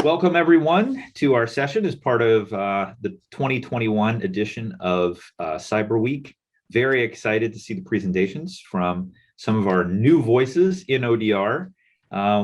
Welcome, everyone, to our session as part of the 2021 edition of Cyberweek. Very excited to see the presentations from some of our new voices in ODR.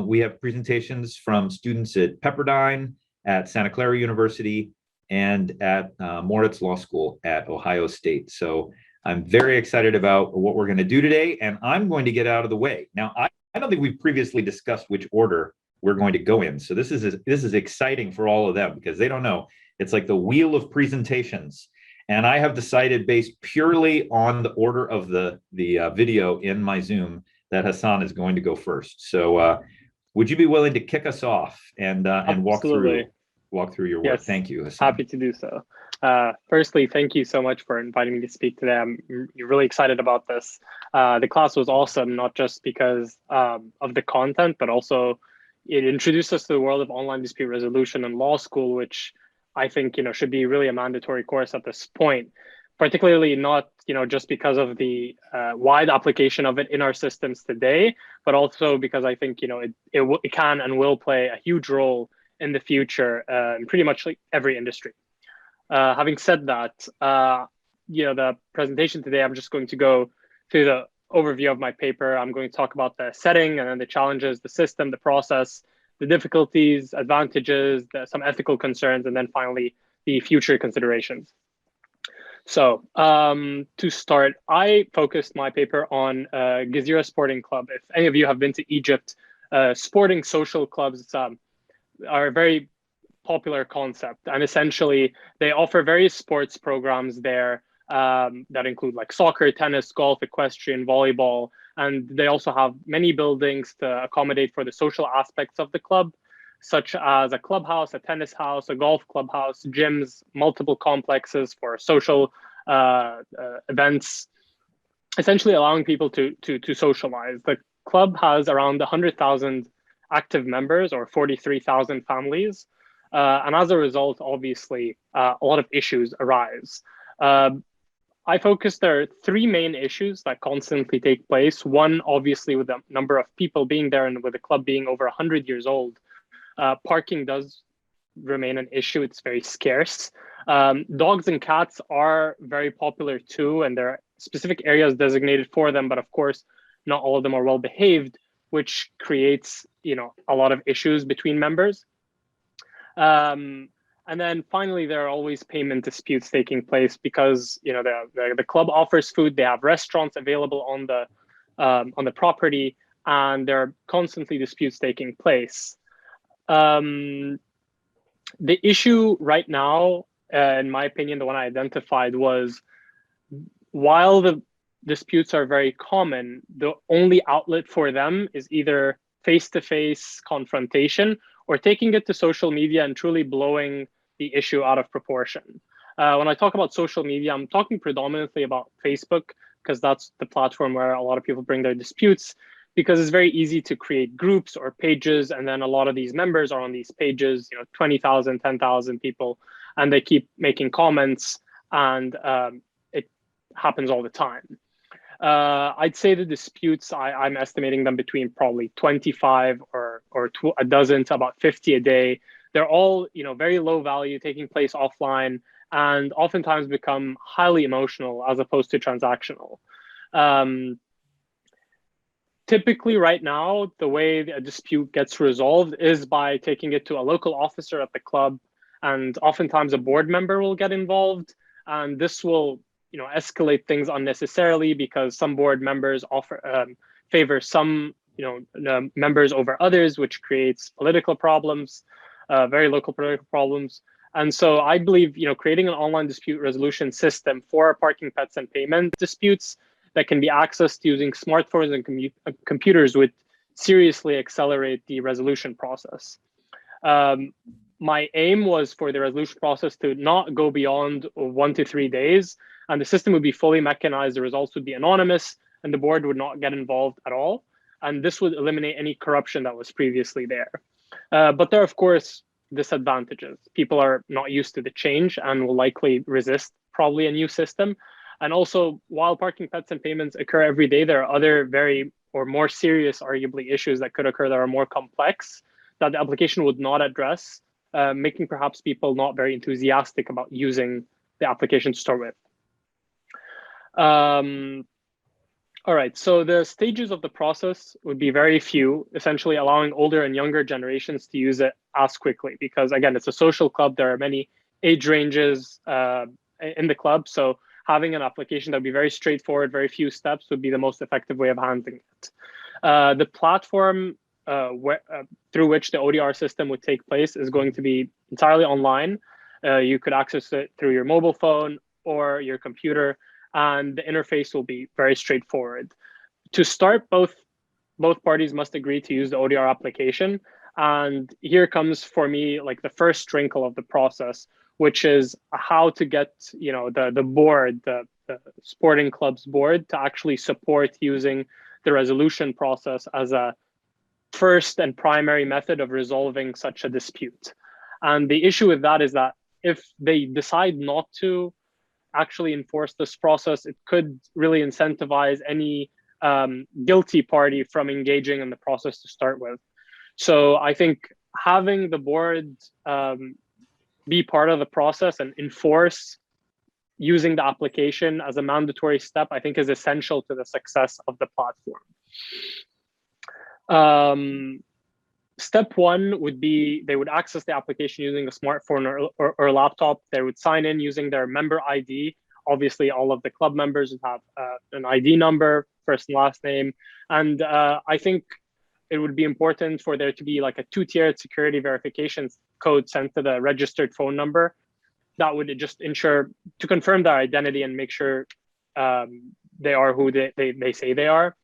We have presentations from students at Pepperdine, at Santa Clara University, and at Moritz Law School at Ohio State. So I'm very excited about what we're going to do today, and I'm going to get out of the way. Now, I don't think we've previously discussed which order we're going to go in. So this is exciting for all of them because they don't know. It's like the wheel of presentations. And I have decided based purely on the order of the video in my Zoom that Hassan is going to go first. So would you be willing to kick us off and walk through your work? Yes, thank you, Hassan. happy to do so. Firstly, thank you so much for inviting me to speak today. I'm really excited about this. The class was awesome, not just because of the content, but also it introduced us to the world of online dispute resolution in law school, which I think should be really a mandatory course at this point, particularly not just because of the wide application of it in our systems today, but also because I think it can and will play a huge role in the future in pretty much like every industry. Having said that, the presentation today, I'm just going to go through the overview of my paper. I'm going to talk about the setting and then the challenges, the system, the process, the difficulties, advantages, some ethical concerns, and then finally the future considerations. So to start, I focused my paper on Gezira Sporting Club. If any of you have been to Egypt, sporting social clubs are a very popular concept. And essentially, they offer various sports programs there that include like soccer, tennis, golf, equestrian, volleyball. And they also have many buildings to accommodate for the social aspects of the club, such as a clubhouse, a tennis house, a golf clubhouse, gyms, multiple complexes for social events, essentially allowing people to socialize. The club has around 100,000 active members or 43,000 families. And as a result, obviously, a lot of issues arise. I focused there are three main issues that constantly take place. One, obviously, with the number of people being there and with the club being over 100 years old, parking does remain an issue. It's very scarce. Dogs and cats are very popular too, and there are specific areas designated for them, but of course, not all of them are well behaved, which creates a lot of issues between members. And then finally, there are always payment disputes taking place because the club offers food. They have restaurants available on the property, and there are constantly disputes taking place. The issue right now, in my opinion, the one I identified was while the disputes are very common, the only outlet for them is either face-to-face confrontation or taking it to social media and truly blowing the issue out of proportion. When I talk about social media, I'm talking predominantly about Facebook because that's the platform where a lot of people bring their disputes, because it's very easy to create groups or pages. And then a lot of these members are on these pages, 20,000, 10,000 people, and they keep making comments, and it happens all the time. I'd say the disputes, I'm estimating them between probably 25 or a dozen to about 50 a day. They're all, very low value, taking place offline, and oftentimes become highly emotional as opposed to transactional. Typically right now, the way a dispute gets resolved is by taking it to a local officer at the club, and oftentimes a board member will get involved, and this will escalate things unnecessarily because some board members favor some members over others, which creates political problems, very local political problems. And so I believe creating an online dispute resolution system for parking, pets, and payment disputes that can be accessed using smartphones and computers would seriously accelerate the resolution process. My aim was for the resolution process to not go beyond 1 to 3 days, and the system would be fully mechanized, the results would be anonymous, and the board would not get involved at all. And this would eliminate any corruption that was previously there. But there are, of course, disadvantages. People are not used to the change and will likely resist probably a new system. And also, while parking, pets, and payments occur every day, there are other more serious, arguably, issues that could occur that are more complex. that the application would not address, making perhaps people not very enthusiastic about using the application to start with. All right, so the stages of the process would be very few, essentially allowing older and younger generations to use it as quickly, because again, it's a social club. There are many age ranges in the club. So having an application that would be very straightforward, very few steps would be the most effective way of handling it. The platform through which the ODR system would take place is going to be entirely online. You could access it through your mobile phone or your computer, and the interface will be very straightforward. To start, both parties must agree to use the ODR application. And here comes for me like the first wrinkle of the process, which is how to get the board, the sporting club's board, to actually support using the resolution process as a first and primary method of resolving such a dispute. And the issue with that is that if they decide not to actually enforce this process, it could really incentivize any guilty party from engaging in the process to start with. So I think having the board be part of the process and enforce using the application as a mandatory step, I think is essential to the success of the platform. Step one would be they would access the application using a smartphone or laptop. They would sign in using their member ID. Obviously, all of the club members would have an ID number, first and last name. And I think it would be important for there to be like a 2-tiered security verification code sent to the registered phone number. That would just ensure to confirm their identity and make sure they are who they say they are.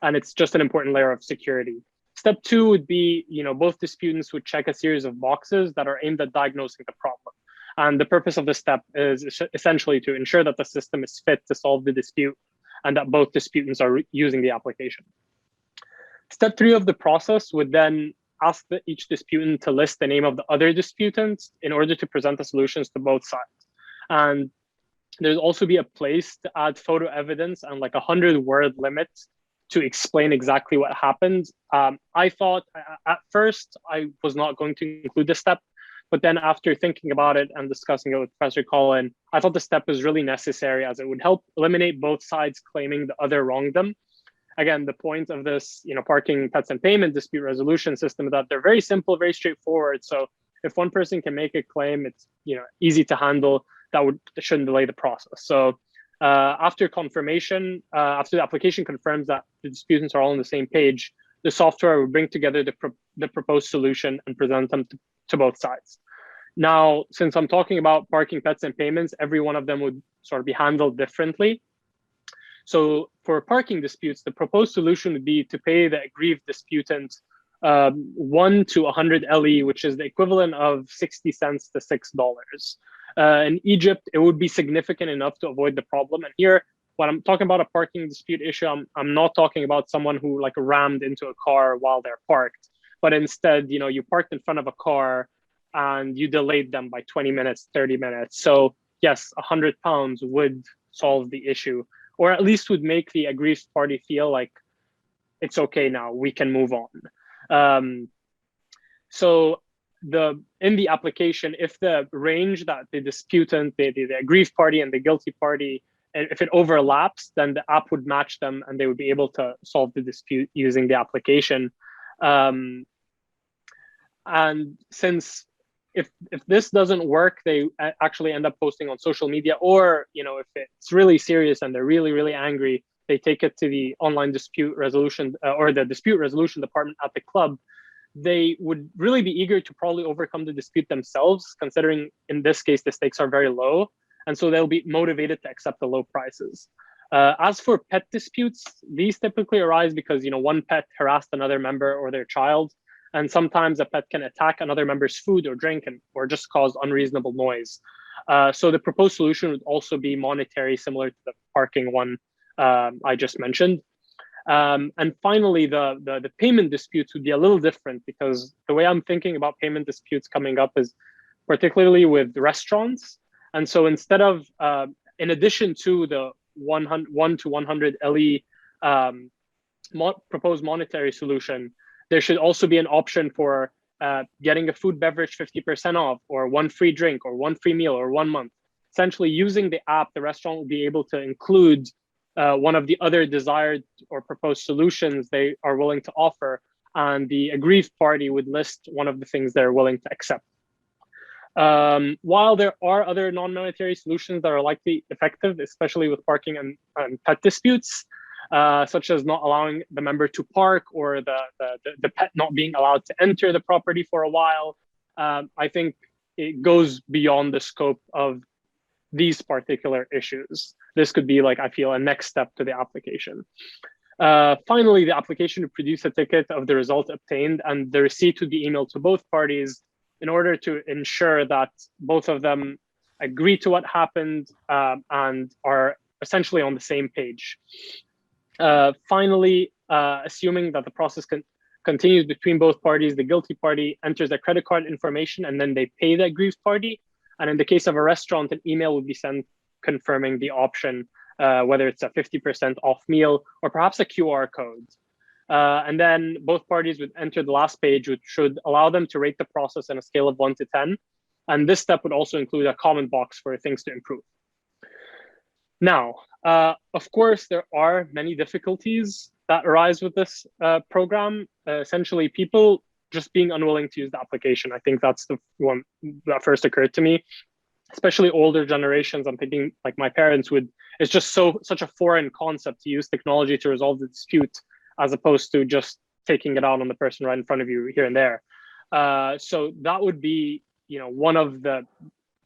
And it's just an important layer of security. Step two would be, both disputants would check a series of boxes that are aimed at diagnosing the problem. And the purpose of this step is essentially to ensure that the system is fit to solve the dispute and that both disputants are using the application. Step three of the process would then ask each disputant to list the name of the other disputants in order to present the solutions to both sides. And there's also be a place to add photo evidence and like 100-word limit to explain exactly what happened. I thought at first I was not going to include this step, but then after thinking about it and discussing it with Professor Colin, I thought the step was really necessary as it would help eliminate both sides claiming the other wronged them. Again, the point of this, parking, pets, and payment dispute resolution system is that they're very simple, very straightforward. So if one person can make a claim, it's easy to handle. That shouldn't delay the process. So after confirmation, after the application confirms that the disputants are all on the same page, the software will bring together the proposed solution and present them to both sides. Now, since I'm talking about parking, pets, and payments, every one of them would sort of be handled differently. So for parking disputes, the proposed solution would be to pay the aggrieved disputant 1 to 100 LE, which is the equivalent of 60 cents to $6. In Egypt, it would be significant enough to avoid the problem. And here, when I'm talking about a parking dispute issue, I'm not talking about someone who like rammed into a car while they're parked, but instead, you parked in front of a car and you delayed them by 20 minutes, 30 minutes. So yes, £100 would solve the issue, or at least would make the aggrieved party feel like it's okay now, we can move on. So in the application, if the range that the disputant, the aggrieved party and the guilty party, if it overlaps, then the app would match them and they would be able to solve the dispute using the application. And since if this doesn't work, they actually end up posting on social media, or if it's really serious and they're really, really angry, they take it to the online dispute resolution or the dispute resolution department at the club. They would really be eager to probably overcome the dispute themselves, considering in this case, the stakes are very low. And so they'll be motivated to accept the low prices. As for pet disputes, these typically arise because, one pet harassed another member or their child. And sometimes a pet can attack another member's food or drink or just cause unreasonable noise. So the proposed solution would also be monetary, similar to the parking one I just mentioned. And finally, the payment disputes would be a little different, because the way I'm thinking about payment disputes coming up is particularly with restaurants. And so instead of, in addition to the 1 to 100 LE proposed monetary solution, there should also be an option for getting a food beverage 50% off, or one free drink, or one free meal, or 1 month. Essentially, using the app, the restaurant will be able to include one of the other desired or proposed solutions they are willing to offer, and the aggrieved party would list one of the things they're willing to accept. While there are other non-monetary solutions that are likely effective, especially with parking and pet disputes, such as not allowing the member to park, or the pet not being allowed to enter the property for a while, I think it goes beyond the scope of these particular issues. This could be, like, I feel, a next step to the application. Finally, the application to produce a ticket of the result obtained and the receipt would be emailed to both parties in order to ensure that both of them agree to what happened and are essentially on the same page. Finally, assuming that the process continues between both parties, the guilty party enters their credit card information and then they pay the aggrieved party. And in the case of a restaurant, an email would be sent confirming the option, whether it's a 50% off meal or perhaps a QR code. And then both parties would enter the last page, which should allow them to rate the process on a scale of 1 to 10. And this step would also include a comment box for things to improve. Now, of course, there are many difficulties that arise with this program. Essentially, people just being unwilling to use the application. I think that's the one that first occurred to me. Especially older generations, I'm thinking, like, my parents would, it's just such a foreign concept to use technology to resolve the dispute, as opposed to just taking it out on the person right in front of you here and there. So that would be, one of the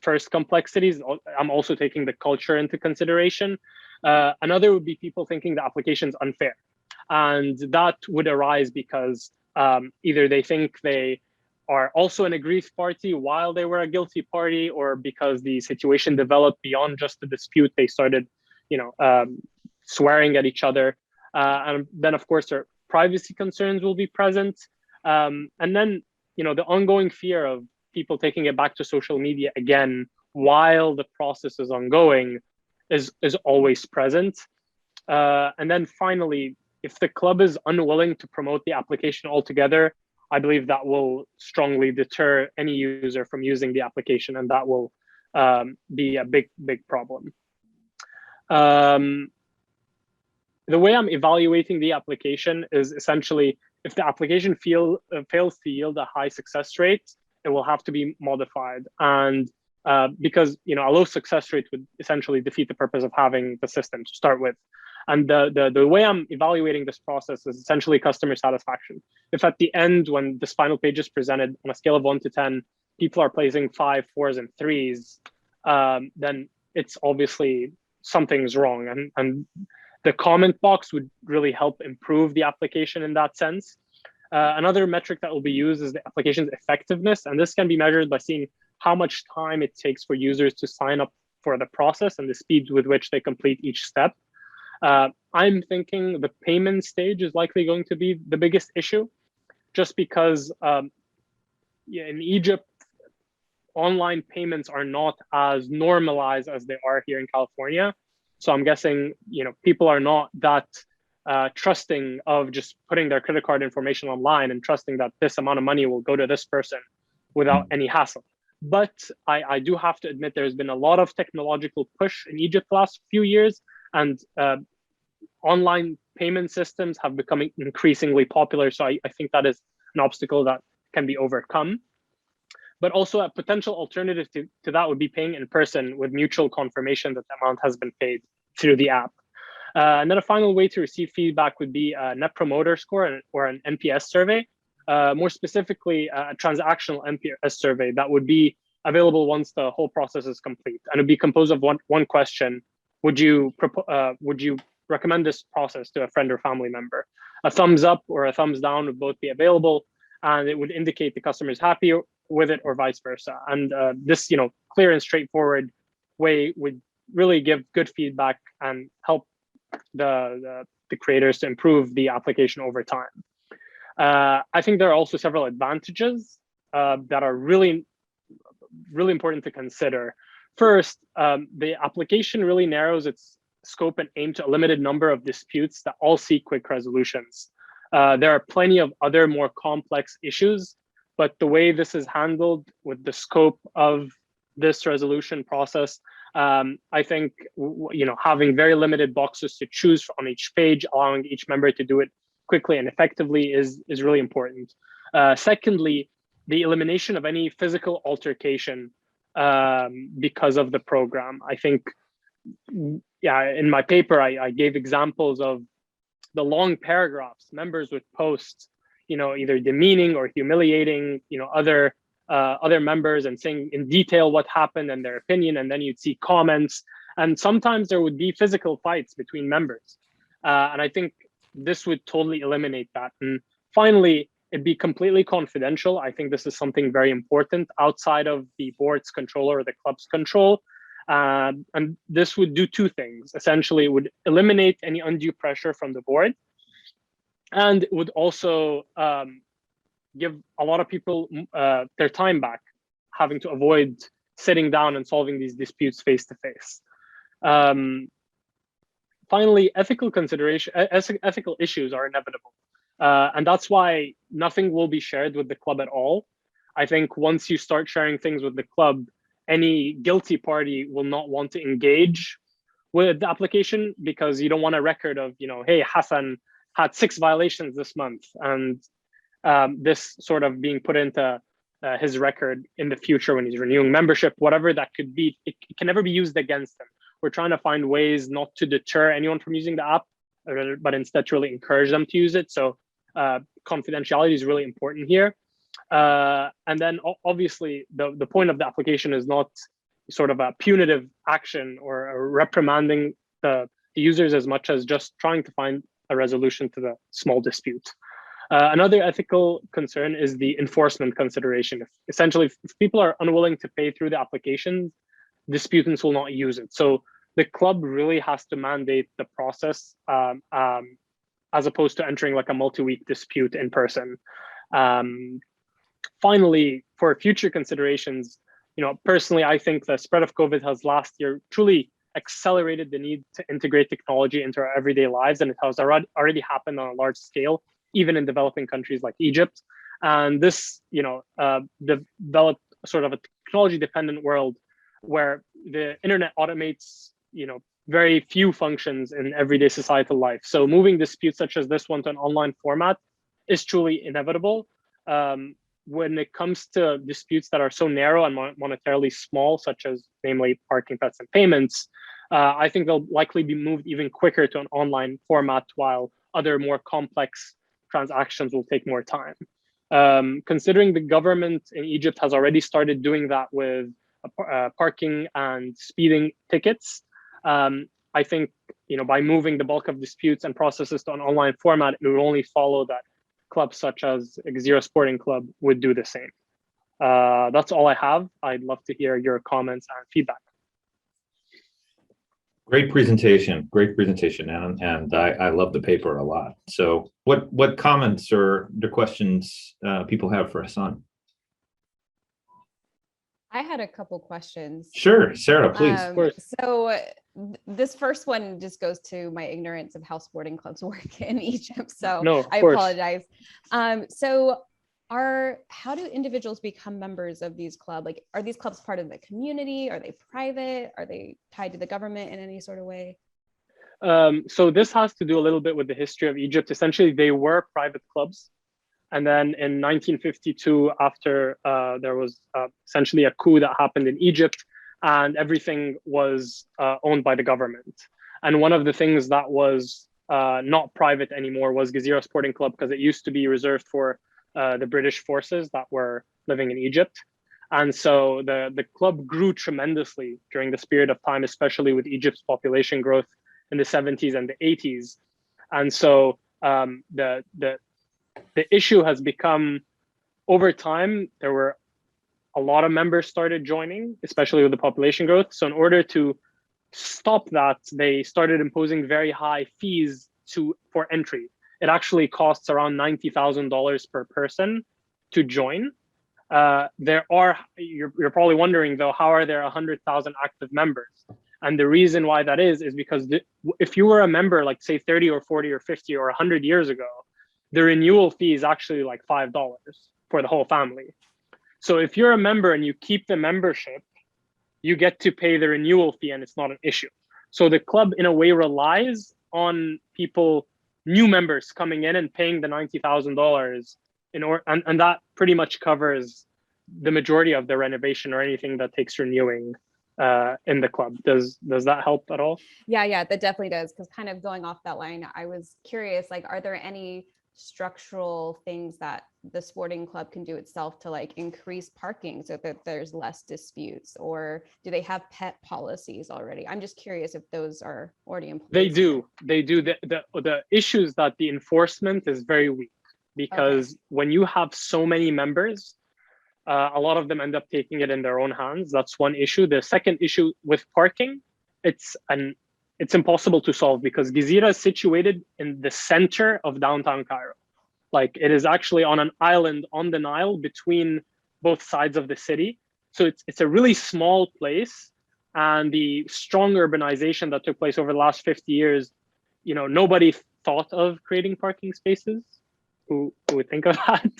first complexities. I'm also taking the culture into consideration. Another would be people thinking the application is unfair. And that would arise because either they think they are also an aggrieved party while they were a guilty party, or because the situation developed beyond just the dispute, they started, swearing at each other. And then, of course, their privacy concerns will be present. And then, the ongoing fear of people taking it back to social media again while the process is ongoing is always present. And then finally, if the club is unwilling to promote the application altogether, I believe that will strongly deter any user from using the application, and that will be a big problem. The way I'm evaluating the application is essentially, if the application fails to yield a high success rate, it will have to be modified. And because a low success rate would essentially defeat the purpose of having the system to start with. And the way I'm evaluating this process is essentially customer satisfaction. If at the end, when this final page is presented on a scale of 1 to 10, people are placing 5, 4s, and 3s, then it's obviously something's wrong. And the comment box would really help improve the application in that sense. Another metric that will be used is the application's effectiveness. And this can be measured by seeing how much time it takes for users to sign up for the process and the speed with which they complete each step. I'm thinking the payment stage is likely going to be the biggest issue, just because in Egypt, online payments are not as normalized as they are here in California. So I'm guessing, people are not that trusting of just putting their credit card information online and trusting that this amount of money will go to this person without any hassle. But I do have to admit there's been a lot of technological push in Egypt the last few years, and online payment systems have become increasingly popular. So I think that is an obstacle that can be overcome. But also a potential alternative to that would be paying in person with mutual confirmation that the amount has been paid through the app. And then a final way to receive feedback would be a Net Promoter Score or an NPS survey. More specifically, a transactional NPS survey that would be available once the whole process is complete. And it would be composed of one question. Would you recommend this process to a friend or family member? A thumbs up or a thumbs down would both be available, and it would indicate the customer is happy with it or vice versa. And this, clear and straightforward way would really give good feedback and help the creators to improve the application over time. I think there are also several advantages that are really important to consider. First, the application really narrows its scope and aim to a limited number of disputes that all seek quick resolutions. There are plenty of other more complex issues, but the way this is handled with the scope of this resolution process, I think having very limited boxes to choose on each page, allowing each member to do it quickly and effectively is really important. Secondly, the elimination of any physical altercation because of the program. I think, in my paper, I gave examples of the long paragraphs members would post, either demeaning or humiliating, other members and saying in detail what happened and their opinion, and then you'd see comments, and sometimes there would be physical fights between members. And I think this would totally eliminate that. And finally, it'd be completely confidential. I think this is something very important outside of the board's control or the club's control. And this would do two things. Essentially, it would eliminate any undue pressure from the board, and it would also give a lot of people their time back, having to avoid sitting down and solving these disputes face to face. Finally, ethical issues are inevitable. And that's why nothing will be shared with the club at all. I think once you start sharing things with the club, any guilty party will not want to engage with the application, because you don't want a record of, hey, Hassan had 6 violations this month, and this sort of being put into his record in the future when he's renewing membership, whatever that could be, it can never be used against him. We're trying to find ways not to deter anyone from using the app, but instead to really encourage them to use it. So confidentiality is really important here. And then obviously the point of the application is not sort of a punitive action or a reprimanding the users as much as just trying to find a resolution to the small dispute. Another ethical concern is the enforcement consideration. If people are unwilling to pay through the application, disputants will not use it. So the club really has to mandate the process as opposed to entering like a multi-week dispute in person. Finally, for future considerations, personally, I think the spread of COVID has last year truly accelerated the need to integrate technology into our everyday lives, and it has already happened on a large scale, even in developing countries like Egypt. And this, developed sort of a technology-dependent world where the internet automates, very few functions in everyday societal life. So moving disputes such as this one to an online format is truly inevitable. When it comes to disputes that are so narrow and monetarily small, such as namely parking pets and payments, I think they'll likely be moved even quicker to an online format, while other more complex transactions will take more time. Considering the government in Egypt has already started doing that with parking and speeding tickets, I think by moving the bulk of disputes and processes to an online format, it will only follow that clubs such as Zero Sporting Club would do the same. That's all I have. I'd love to hear your comments and feedback. Great presentation, and I love the paper a lot. So what comments or the questions people have for Hassan? I had a couple questions. Sure, Sarah, please. So this first one just goes to my ignorance of how sporting clubs work in Egypt. So no, I apologize. So how do individuals become members of these clubs? Like, are these clubs part of the community? Are they private? Are they tied to the government in any sort of way? So this has to do a little bit with the history of Egypt. Essentially, they were private clubs. And then in 1952, after there was essentially a coup that happened in Egypt, and everything was owned by the government. And one of the things that was not private anymore was Gezira Sporting Club, because it used to be reserved for the British forces that were living in Egypt. And so the club grew tremendously during this period of time, especially with Egypt's population growth in the 70s and the 80s. And so the issue has become, over time, there were a lot of members started joining, especially with the population growth. So in order to stop that, they started imposing very high fees for entry. It actually costs around $90,000 per person to join. You're probably wondering though, how are there 100,000 active members? And the reason why that is because if you were a member, like say 30 or 40 or 50 or 100 years ago, the renewal fee is actually like $5. for the whole family. So if you're a member and you keep the membership, you get to pay the renewal fee and it's not an issue. So the club in a way relies on people, new members coming in and paying the $90,000 and that pretty much covers the majority of the renovation or anything that takes renewing in the club. Does that help at all? Yeah, that definitely does. Because kind of going off that line, I was curious, like, are there any structural things that the sporting club can do itself to like increase parking so that there's less disputes, or do they have pet policies already? I'm just curious if those are already in place. They do. The issues that the enforcement is very weak, because when you have so many members, a lot of them end up taking it in their own hands. That's one issue. The second issue with parking, it's impossible to solve because Gezira is situated in the center of downtown Cairo. Like, it is actually on an island on the Nile between both sides of the city. So it's a really small place, and the strong urbanization that took place over the last 50 years, nobody thought of creating parking spaces. Who would think of that?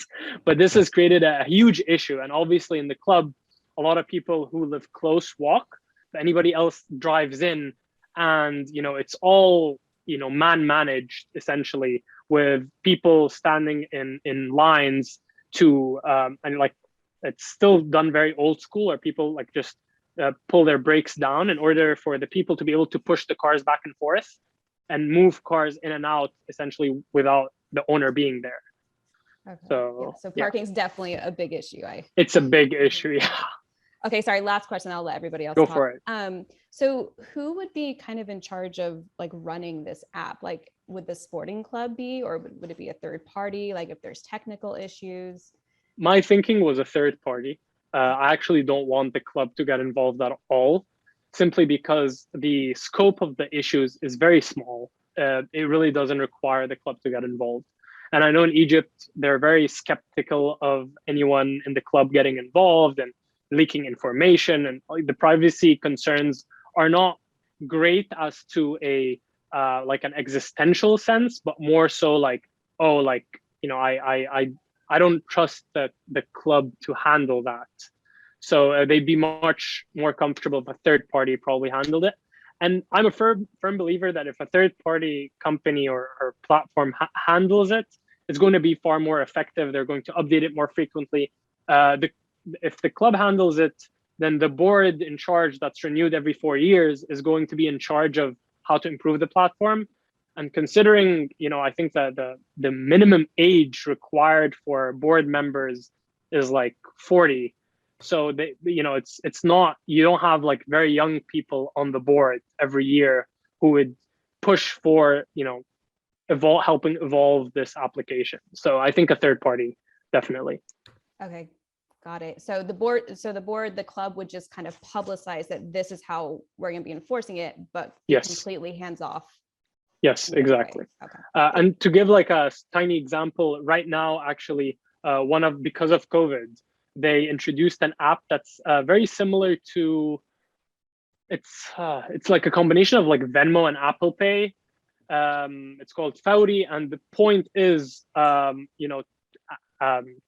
But this has created a huge issue. And obviously in the club, a lot of people who live close walk, but anybody else drives in, and it's all man managed essentially, with people standing in lines to and like, it's still done very old school, or people like just pull their brakes down in order for the people to be able to push the cars back and forth and move cars in and out essentially without the owner being there. Okay. So parking's definitely a big issue. It's a big issue. Yeah. Okay, sorry, last question. I'll let everybody else Go talk. for it. So who would be kind of in charge of like running this app? Like, would the sporting club be, or would it be a third party? Like, if there's technical issues? My thinking was a third party. I actually don't want the club to get involved at all, simply because the scope of the issues is very small. It really doesn't require the club to get involved. And I know in Egypt, they're very skeptical of anyone in the club getting involved and leaking information, and the privacy concerns are not great as to a like an existential sense, but more so like, I don't trust the club to handle that. So they'd be much more comfortable if a third party probably handled it. And I'm a firm believer that if a third party company or platform handles it, it's going to be far more effective. They're going to update it more frequently. If the club handles it, then the board in charge that's renewed every 4 years is going to be in charge of how to improve the platform. And considering, I think that the minimum age required for board members is like 40. So it's not, you don't have like very young people on the board every year who would push for, helping evolve this application. So I think a third party, definitely. Okay, got it. So the club would just kind of publicize that this is how we're going to be enforcing it, but yes, completely hands off. Yes, exactly. Okay. And to give like a tiny example, right now, actually, because of COVID, they introduced an app that's very similar to, it's like a combination of like Venmo and Apple Pay. It's called Fawri, and the point is,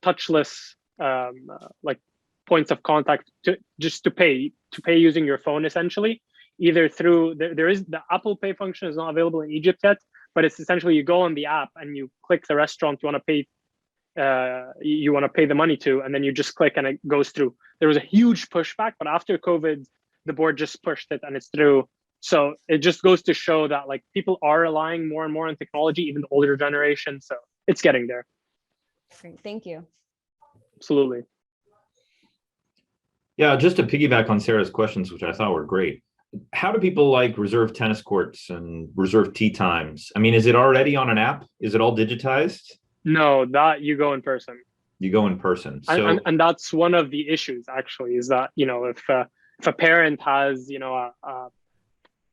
touchless, like points of contact to pay using your phone, essentially. Either through there is the Apple Pay function is not available in Egypt yet, but it's essentially you go on the app and you click the restaurant you want to pay the money to, and then you just click and it goes through. There was a huge pushback, but after COVID, the board just pushed it and it's through. So it just goes to show that like people are relying more and more on technology, even the older generation. So it's getting there. Great, thank you. Absolutely. Yeah, just to piggyback on Sarah's questions, which I thought were great. How do people like reserve tennis courts and reserve tee times? I mean, is it already on an app? Is it all digitized? No, that you go in person. You go in person. So, and that's one of the issues actually, is that, if a parent has, a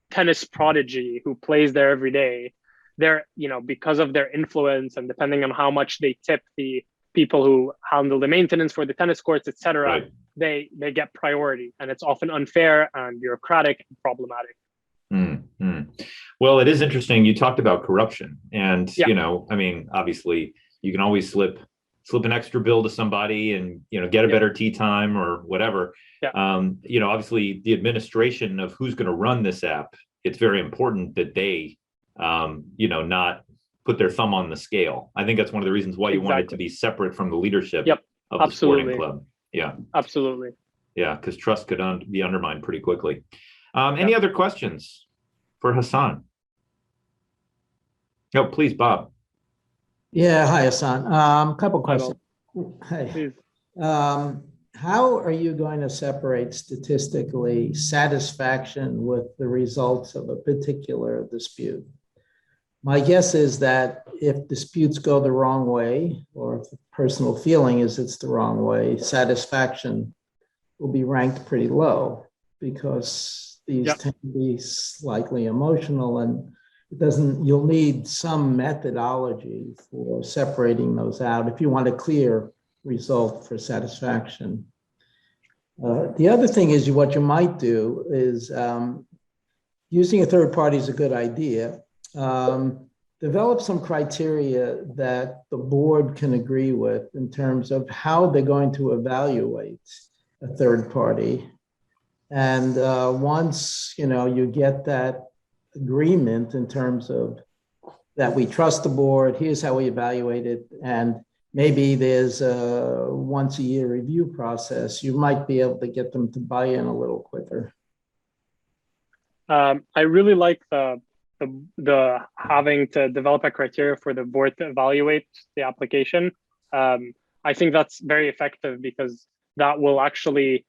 tennis prodigy who plays there every day, they're, because of their influence and depending on how much they tip the people who handle the maintenance for the tennis courts, etc., right, they get priority, and it's often unfair and bureaucratic and problematic. Well, it is interesting. You talked about corruption, and yeah, I mean, obviously, you can always slip slip an extra bill to somebody and, get a better tea time or whatever. Yeah. Obviously the administration of who's going to run this app, it's very important that they, not put their thumb on the scale. I think that's one of the reasons why you want it to be separate from the leadership of the sporting club. Yeah, absolutely. Yeah, because trust could be undermined pretty quickly. Any other questions for Hassan? No, please, Bob. Yeah, hi, Hassan. Couple questions. Hey. How are you going to separate statistically satisfaction with the results of a particular dispute? My guess is that if disputes go the wrong way, or if the personal feeling is it's the wrong way, satisfaction will be ranked pretty low because these tend to be slightly emotional, and you'll need some methodology for separating those out if you want a clear result for satisfaction. The other thing is what you might do is using a third party is a good idea. Develop some criteria that the board can agree with in terms of how they're going to evaluate a third party. And once you get that agreement in terms of that we trust the board, here's how we evaluate it, and maybe there's a once a year review process, you might be able to get them to buy in a little quicker. I really like the having to develop a criteria for the board to evaluate the application. I think that's very effective because that will actually,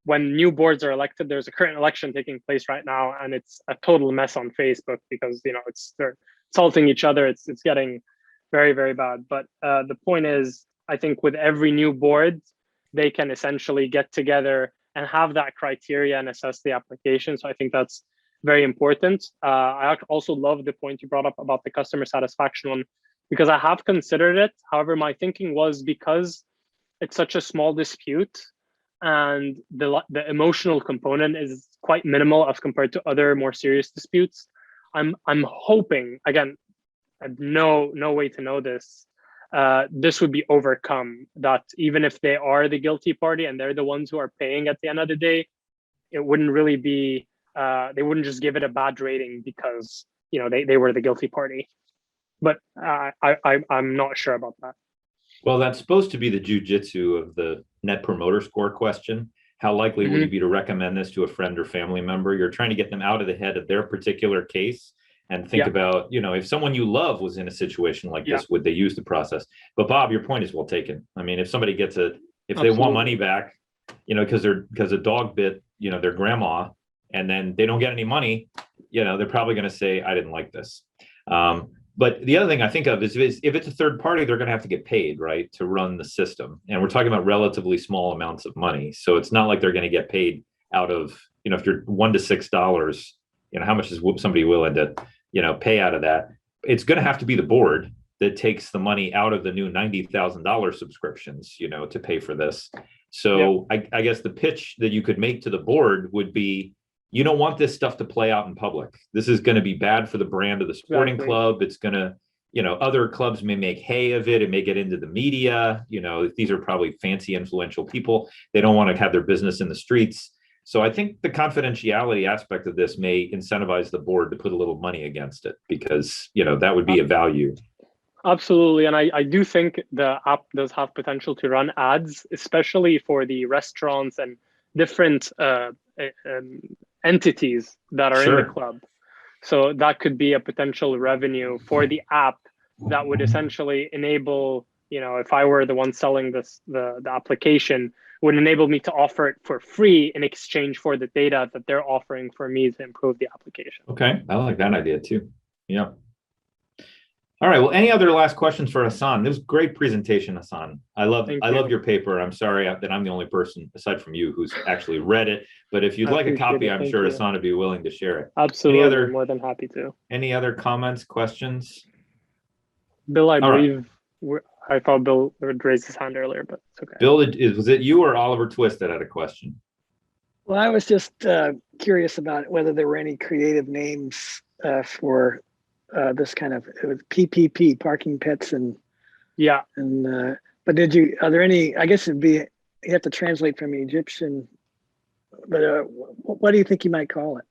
when new boards are elected, there's a current election taking place right now, and it's a total mess on Facebook because they're insulting each other. It's getting very, very bad. But the point is, I think with every new board, they can essentially get together and have that criteria and assess the application. So I think that's very important. I also love the point you brought up about the customer satisfaction one, because I have considered it. However, my thinking was because it's such a small dispute and the emotional component is quite minimal as compared to other more serious disputes. I'm hoping, again, I have no way to know this, this would be overcome, that even if they are the guilty party and they're the ones who are paying at the end of the day, it wouldn't really be, they wouldn't just give it a bad rating because they were the guilty party. But I'm not sure about that. Well, that's supposed to be the jujitsu of the Net Promoter Score question. How likely would you be to recommend this to a friend or family member? You're trying to get them out of the head of their particular case and think about, if someone you love was in a situation like this, would they use the process? But Bob, your point is well taken. I mean, if somebody gets if they want money back, because a dog bit, their grandma, and then they don't get any money, they're probably going to say, I didn't like this. But the other thing I think of is if it's a third party, they're going to have to get paid, right, to run the system. And we're talking about relatively small amounts of money. So it's not like they're going to get paid out of, if you're $1 to $6, how much is somebody willing to, pay out of that? It's going to have to be the board that takes the money out of the new $90,000 subscriptions, to pay for this. So I guess the pitch that you could make to the board would be, you don't want this stuff to play out in public. This is going to be bad for the brand of the sporting club. It's going to, other clubs may make hay of it. It may get into the media. These are probably fancy, influential people. They don't want to have their business in the streets. So I think the confidentiality aspect of this may incentivize the board to put a little money against it because, that would be a value. Absolutely. And I do think the app does have potential to run ads, especially for the restaurants and different entities that are in the club. So that could be a potential revenue for the app that would essentially enable, if I were the one selling the application, would enable me to offer it for free in exchange for the data that they're offering for me to improve the application. Okay, I like that idea too. Yeah. All right. Well, any other last questions for Hassan? This was a great presentation, Hassan. I love your paper. I'm sorry that I'm the only person aside from you who's actually read it. But if you'd like a copy, I'm sure Hassan would be willing to share it. Absolutely, more than happy to. Any other comments, questions? Bill, I believe I thought Bill would raise his hand earlier, but it's okay. Bill, was it you or Oliver Twist that had a question? Well, I was just curious about whether there were any creative names for this kind of, it was PPP, parking pits and But are there any, I guess you have to translate from Egyptian, but what do you think you might call it?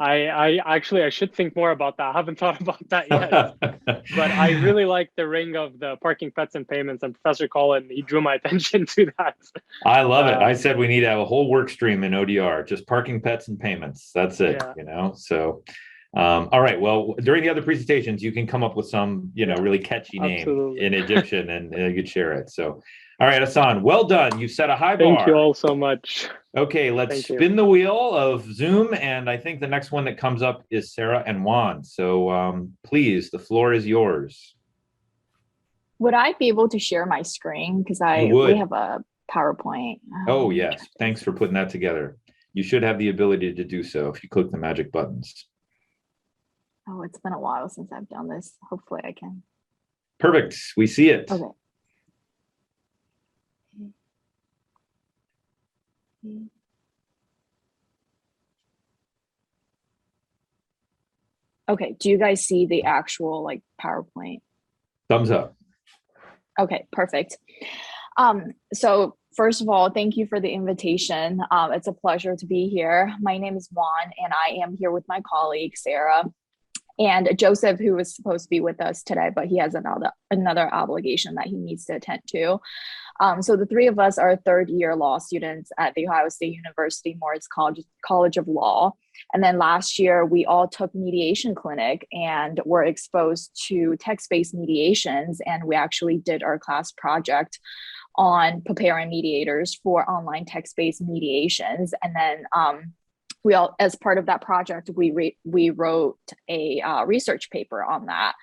I should think more about that. I haven't thought about that yet. But I really like the ring of the parking, pets, and payments. And Professor Colin, he drew my attention to that. I love it. I said we need to have a whole work stream in ODR, just parking, pets, and payments. That's it, Yeah. So, all right. Well, during the other presentations, you can come up with some, really catchy name Absolutely. in Egyptian and you could share it. So, all right, Hassan, well done. You set a high bar. Thank you all so much. Okay, let's spin the wheel of Zoom. And I think the next one that comes up is Sarah and Juan. So please, the floor is yours. Would I be able to share my screen? Because we have a PowerPoint. Oh, yes. Thanks for putting that together. You should have the ability to do so if you click the magic buttons. Oh, it's been a while since I've done this. Hopefully I can. Perfect. We see it. Okay. Okay, do you guys see the actual PowerPoint? Thumbs up. Okay, perfect. So first of all, thank you for the invitation. It's a pleasure to be here. My name is Juan, and I am here with my colleague, Sarah, and Joseph, who was supposed to be with us today, but he has another obligation that he needs to attend to. So the three of us are third-year law students at The Ohio State University Moritz College of Law. And then last year, we all took mediation clinic and were exposed to text-based mediations. And we actually did our class project on preparing mediators for online text-based mediations. And then as part of that project, we wrote a research paper on that.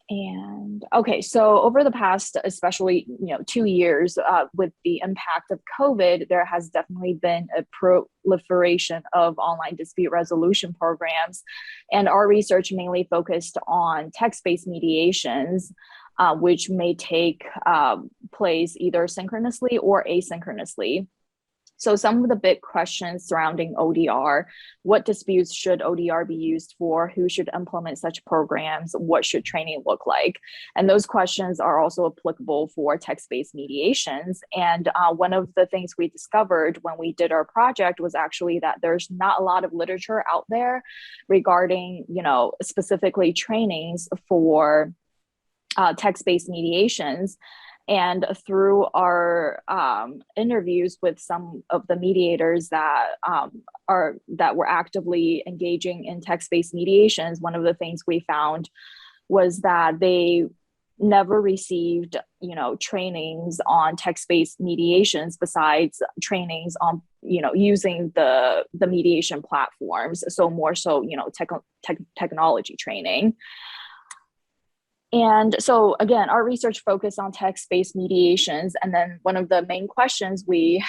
And okay, so over the past, especially 2 years, with the impact of COVID, there has definitely been a proliferation of online dispute resolution programs, and our research mainly focused on text-based mediations, which may take place either synchronously or asynchronously. So some of the big questions surrounding ODR: what disputes should ODR be used for? Who should implement such programs? What should training look like? And those questions are also applicable for text-based mediations. And one of the things we discovered when we did our project was actually that there's not a lot of literature out there regarding, specifically trainings for text-based mediations. And through our interviews with some of the mediators that were actively engaging in text-based mediations, one of the things we found was that they never received, trainings on text-based mediations besides trainings on, using the mediation platforms. So more so, technology training. And so again, our research focused on text-based mediations. And then one of the main questions we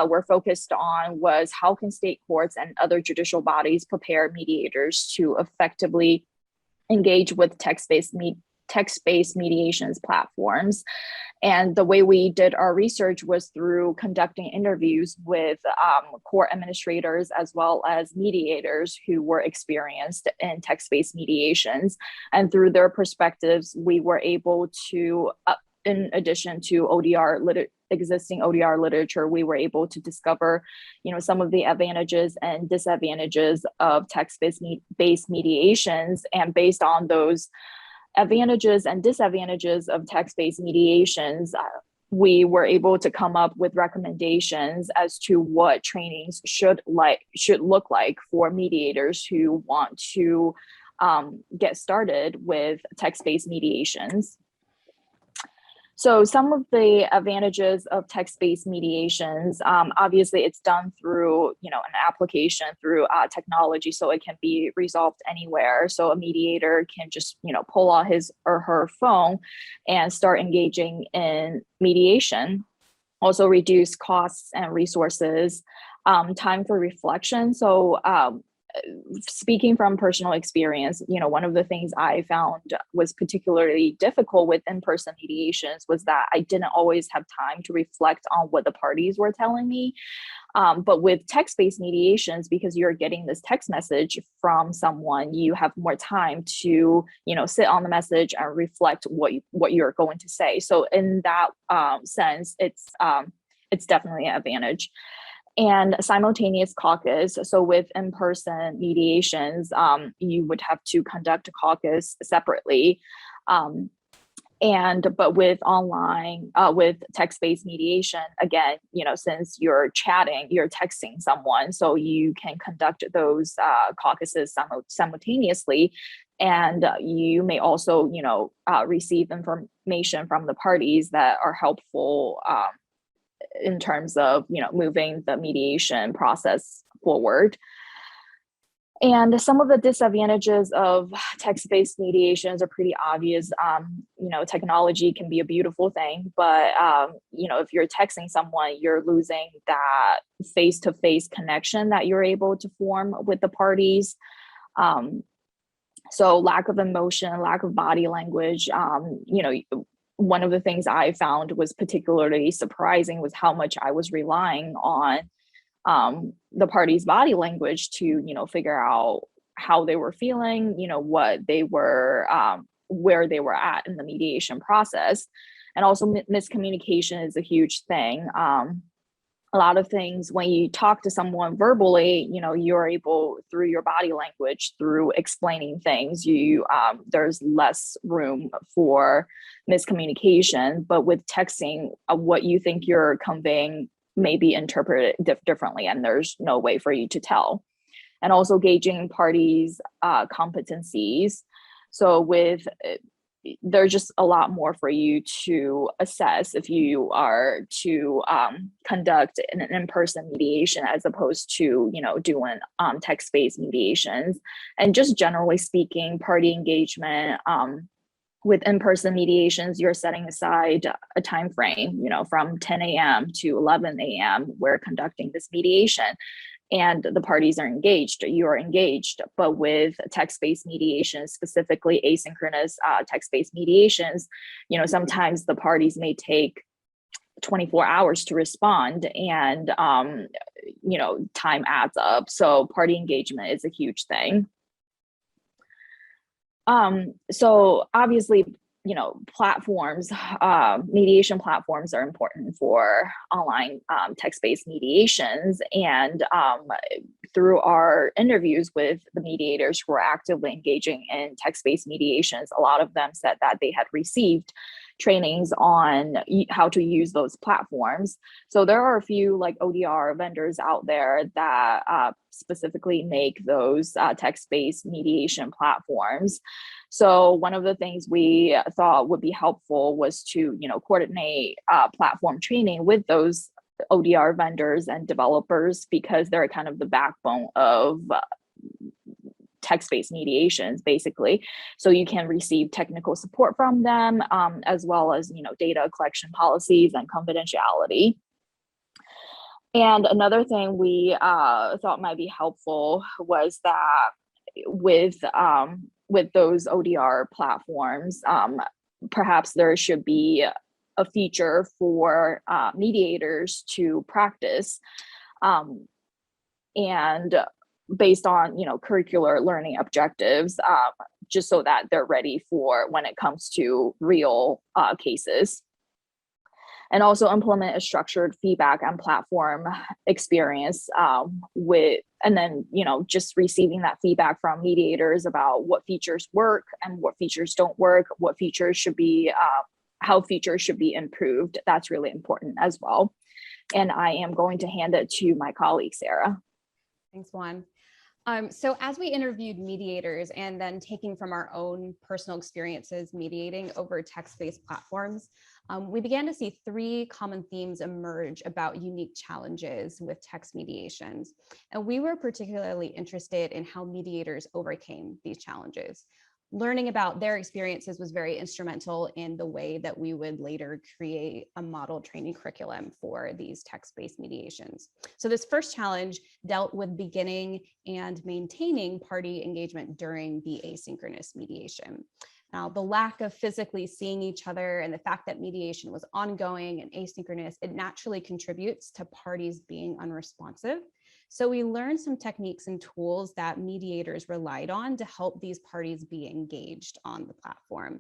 were focused on was how can state courts and other judicial bodies prepare mediators to effectively engage with text-based mediations platforms. And the way we did our research was through conducting interviews with court administrators as well as mediators who were experienced in text-based mediations. And through their perspectives, we were able to, in addition to existing ODR literature, we were able to discover, some of the advantages and disadvantages of text-based mediations. And based on those advantages and disadvantages of text-based mediations, we were able to come up with recommendations as to what trainings should look like for mediators who want to get started with text-based mediations. So some of the advantages of text-based mediations, obviously it's done through, an application through technology, so it can be resolved anywhere. So a mediator can just, pull out his or her phone and start engaging in mediation. Also reduce costs and resources, time for reflection. So speaking from personal experience, one of the things I found was particularly difficult with in-person mediations was that I didn't always have time to reflect on what the parties were telling me. But with text-based mediations, because you're getting this text message from someone, you have more time to, sit on the message and reflect what you're going to say. So in that sense, it's definitely an advantage. And simultaneous caucus. So with in-person mediations, you would have to conduct a caucus separately. But with online, with text-based mediation, again, since you're chatting, you're texting someone, so you can conduct those caucuses simultaneously. And you may also, receive information from the parties that are helpful in terms of, moving the mediation process forward. And some of the disadvantages of text-based mediations are pretty obvious. Technology can be a beautiful thing, but if you're texting someone, you're losing that face-to-face connection that you're able to form with the parties. So lack of emotion, lack of body language, one of the things I found was particularly surprising was how much I was relying on the party's body language to, figure out how they were feeling, what they were, where they were at in the mediation process. And also miscommunication is a huge thing. A lot of things when you talk to someone verbally, you're able through your body language, through explaining things, there's less room for miscommunication. But with texting, what you think you're conveying may be interpreted differently, and there's no way for you to tell. And also gauging parties' competencies. So there's just a lot more for you to assess if you are to conduct an in-person mediation as opposed to, doing text-based mediations. And just generally speaking, party engagement, with in-person mediations, you're setting aside a time frame, from 10 a.m. to 11 a.m. we're conducting this mediation, and the parties are engaged, you're engaged. But with text-based mediations, specifically asynchronous text-based mediations, sometimes the parties may take 24 hours to respond, and time adds up. So party engagement is a huge thing. So obviously, platforms, mediation platforms are important for online text-based mediations. And through our interviews with the mediators who are actively engaging in text-based mediations, a lot of them said that they had received trainings on how to use those platforms. So there are a few like ODR vendors out there that specifically make those text-based mediation platforms. So one of the things we thought would be helpful was to, coordinate platform training with those ODR vendors and developers, because they're kind of the backbone of text-based mediations, basically. So you can receive technical support from them, as well as, data collection policies and confidentiality. And another thing we thought might be helpful was that with those ODR platforms, perhaps there should be a feature for mediators to practice, and based on curricular learning objectives, just so that they're ready for when it comes to real cases. And also implement a structured feedback and platform experience and then, just receiving that feedback from mediators about what features work and what features don't work, what features should be, how features should be improved. That's really important as well. And I am going to hand it to my colleague, Sarah. Thanks, Juan. So as we interviewed mediators and then taking from our own personal experiences mediating over text-based platforms, we began to see three common themes emerge about unique challenges with text mediations. And we were particularly interested in how mediators overcame these challenges. learning about their experiences was very instrumental in the way that we would later create a model training curriculum for these text-based mediations. So this first challenge dealt with beginning and maintaining party engagement during the asynchronous mediation. Now, the lack of physically seeing each other and the fact that mediation was ongoing and asynchronous, it naturally contributes to parties being unresponsive. So we learned some techniques and tools that mediators relied on to help these parties be engaged on the platform.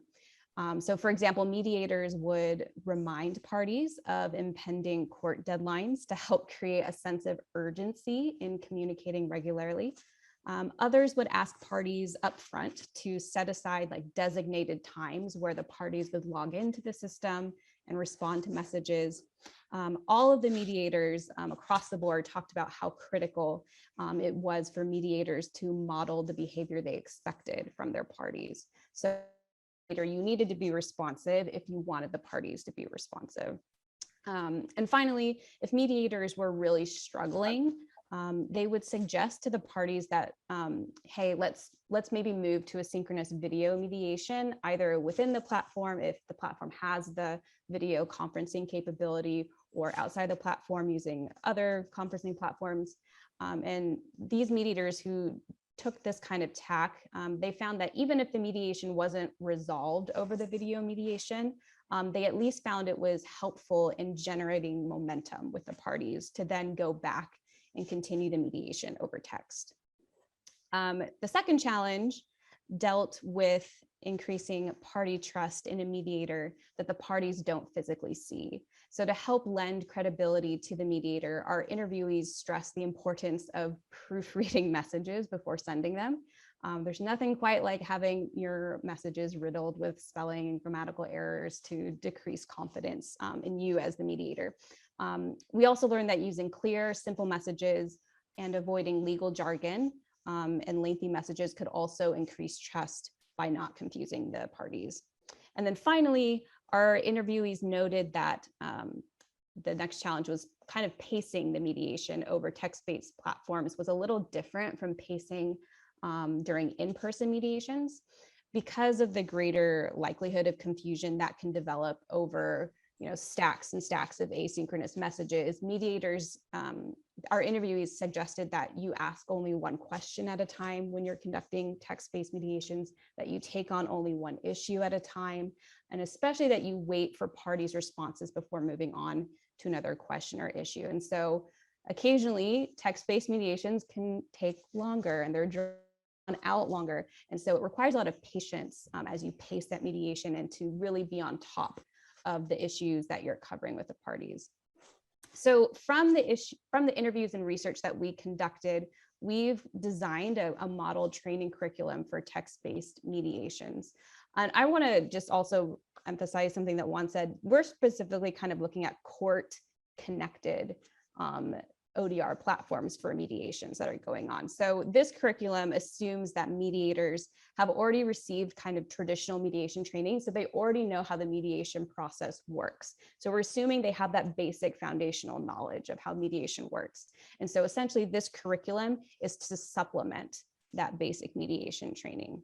So for example, mediators would remind parties of impending court deadlines to help create a sense of urgency in communicating regularly. Others would ask parties upfront to set aside like designated times where the parties would log into the system and respond to messages. All of the mediators across the board talked about how critical it was for mediators to model the behavior they expected from their parties. So you needed to be responsive if you wanted the parties to be responsive. And finally, if mediators were really struggling, they would suggest to the parties that, hey, let's maybe move to asynchronous video mediation, either within the platform, if the platform has the video conferencing capability, or outside the platform using other conferencing platforms. And these mediators who took this kind of tack, they found that even if the mediation wasn't resolved over the video mediation, they at least found it was helpful in generating momentum with the parties to then go back and continue the mediation over text. The second challenge dealt with increasing party trust in a mediator that the parties don't physically see. So to help lend credibility to the mediator, our interviewees stressed the importance of proofreading messages before sending them. There's nothing quite like having your messages riddled with spelling and grammatical errors to decrease confidence in you as the mediator. We also learned that using clear, simple messages and avoiding legal jargon and lengthy messages could also increase trust by not confusing the parties. And then finally, our interviewees noted that the next challenge was kind of pacing the mediation over text-based platforms was a little different from pacing during in-person mediations because of the greater likelihood of confusion that can develop over stacks and stacks of asynchronous messages. Mediators, our interviewees suggested that you ask only one question at a time when you're conducting text-based mediations, that you take on only one issue at a time, and especially that you wait for parties' responses before moving on to another question or issue. And so occasionally text-based mediations can take longer and they're drawn out longer. And so it requires a lot of patience as you pace that mediation and to really be on top of the issues that you're covering with the parties. So from the interviews and research that we conducted, we've designed a model training curriculum for text-based mediations. And I want to just also emphasize something that Juan said. We're specifically kind of looking at court-connected ODR platforms for mediations that are going on. So this curriculum assumes that mediators have already received kind of traditional mediation training, so they already know how the mediation process works. So we're assuming they have that basic foundational knowledge of how mediation works. And so essentially this curriculum is to supplement that basic mediation training.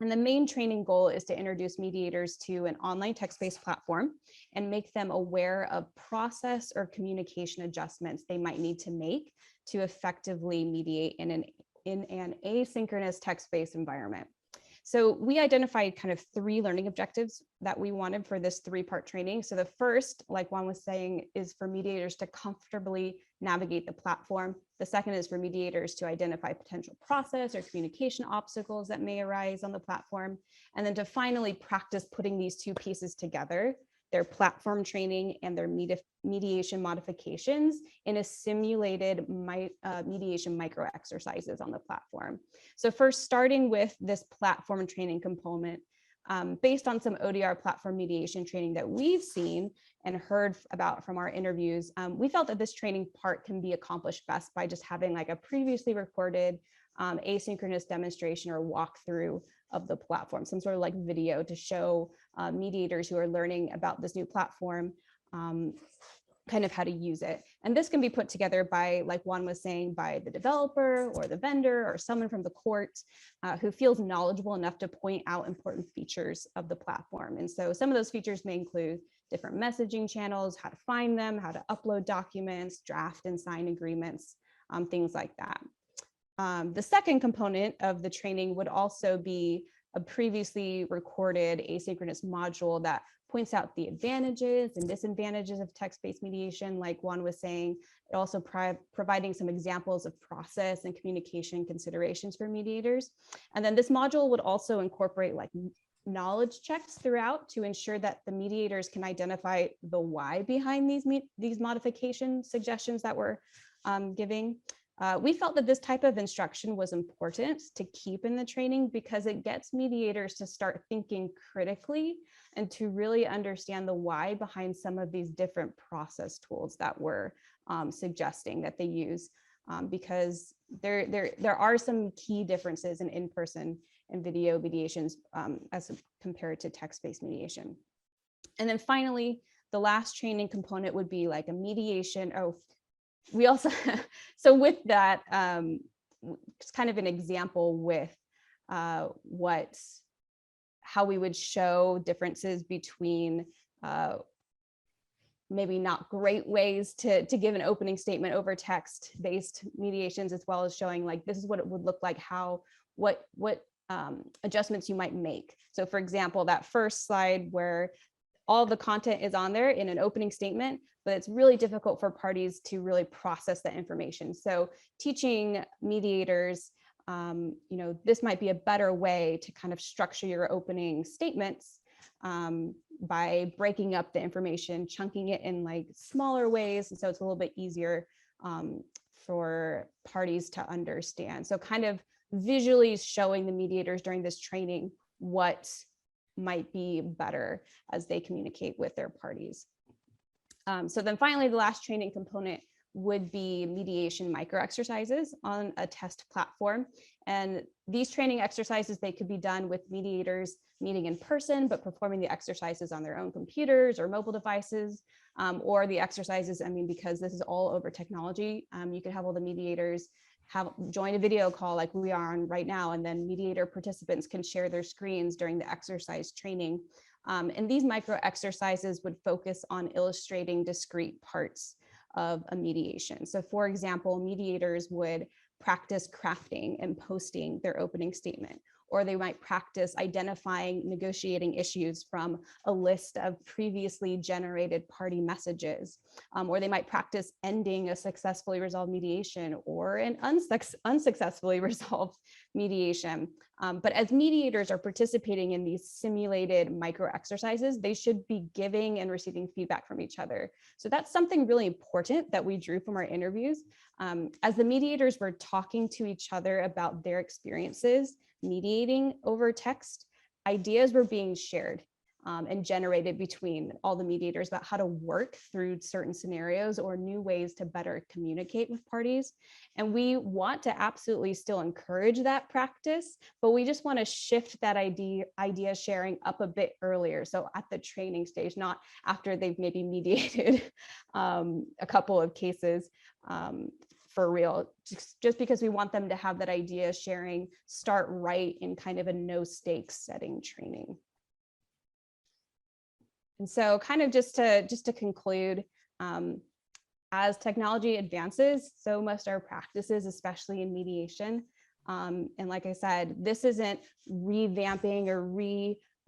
And the main training goal is to introduce mediators to an online text-based platform and make them aware of process or communication adjustments they might need to make to effectively mediate in an asynchronous text-based environment. So we identified kind of 3 learning objectives that we wanted for this 3-part training. So the first, like Juan was saying, is for mediators to comfortably navigate the platform. The second is for mediators to identify potential process or communication obstacles that may arise on the platform. And then to finally practice putting these 2 pieces together, their platform training and their mediation modifications in a simulated mediation micro exercises on the platform. So first, starting with this platform training component, based on some ODR platform mediation training that we've seen and heard about from our interviews, we felt that this training part can be accomplished best by just having like a previously recorded asynchronous demonstration or walkthrough of the platform, some sort of like video to show mediators who are learning about this new platform kind of how to use it. And this can be put together by, like Juan was saying, by the developer or the vendor or someone from the court who feels knowledgeable enough to point out important features of the platform. And so some of those features may include different messaging channels, how to find them, how to upload documents, draft and sign agreements, things like that. The second component of the training would also be a previously recorded asynchronous module that points out the advantages and disadvantages of text-based mediation, like Juan was saying. It also providing some examples of process and communication considerations for mediators. And then this module would also incorporate like knowledge checks throughout to ensure that the mediators can identify the why behind these modification suggestions that we're giving. We felt that this type of instruction was important to keep in the training because it gets mediators to start thinking critically and to really understand the why behind some of these different process tools that we're suggesting that they use, because there are some key differences in in-person and video mediations as compared to text-based mediation. And then finally, the last training component would be like a mediation. We also, so with that, it's kind of an example with how we would show differences between maybe not great ways to give an opening statement over text-based mediations, as well as showing like, this is what it would look like, what adjustments you might make. So for example, that first slide where all the content is on there in an opening statement, but it's really difficult for parties to really process that information. So teaching mediators, this might be a better way to kind of structure your opening statements by breaking up the information, chunking it in like smaller ways. And so it's a little bit easier for parties to understand. So kind of visually showing the mediators during this training what might be better as they communicate with their parties. So then finally, the last training component would be mediation micro exercises on a test platform. And these training exercises, they could be done with mediators meeting in person, but performing the exercises on their own computers or mobile devices, or the exercises, because this is all over technology, you could have all the mediators join a video call like we are on right now, and then mediator participants can share their screens during the exercise training. And these micro exercises would focus on illustrating discrete parts of a mediation. So for example, mediators would practice crafting and posting their opening statement, or they might practice identifying negotiating issues from a list of previously generated party messages, or they might practice ending a successfully resolved mediation or an unsuccessfully resolved mediation. But as mediators are participating in these simulated micro exercises, they should be giving and receiving feedback from each other. So that's something really important that we drew from our interviews. As the mediators were talking to each other about their experiences mediating over text, ideas were being shared and generated between all the mediators about how to work through certain scenarios or new ways to better communicate with parties. And we want to absolutely still encourage that practice, but we just want to shift that idea sharing up a bit earlier. So at the training stage, not after they've maybe mediated a couple of cases for real, just because we want them to have that idea sharing start right in kind of a no stakes setting training. And so kind of just to conclude, as technology advances, so must our practices, especially in mediation. And like I said, this isn't revamping or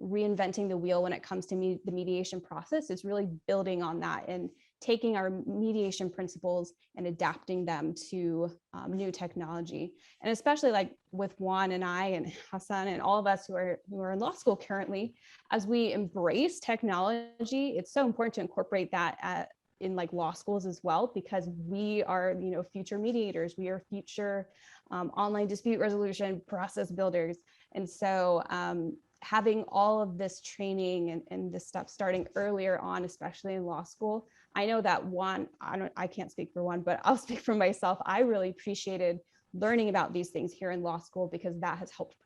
reinventing the wheel when it comes to the mediation process. It's really building on that and taking our mediation principles and adapting them to new technology. And especially like with Juan and I and Hassan and all of us who are in law school currently, as we embrace technology, it's so important to incorporate that in like law schools as well, because we are, future mediators, we are future online dispute resolution process builders. And so having all of this training and this stuff starting earlier on, especially in law school, I know that I can't speak for Juan, but I'll speak for myself. I really appreciated learning about these things here in law school, because that has helped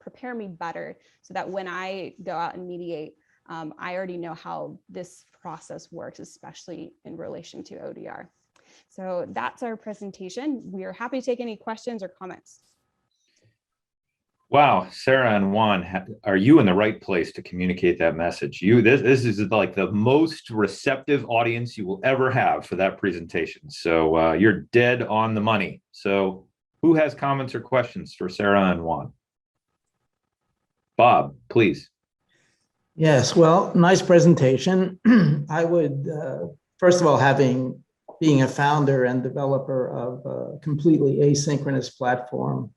prepare me better so that when I go out and mediate, I already know how this process works, especially in relation to ODR. So that's our presentation. We are happy to take any questions or comments. Wow, Sarah and Juan, are you in the right place to communicate that message? This is like the most receptive audience you will ever have for that presentation. So you're dead on the money. So who has comments or questions for Sarah and Juan? Bob, please. Yes, well, nice presentation. I would, first of all, being a founder and developer of a completely asynchronous platform,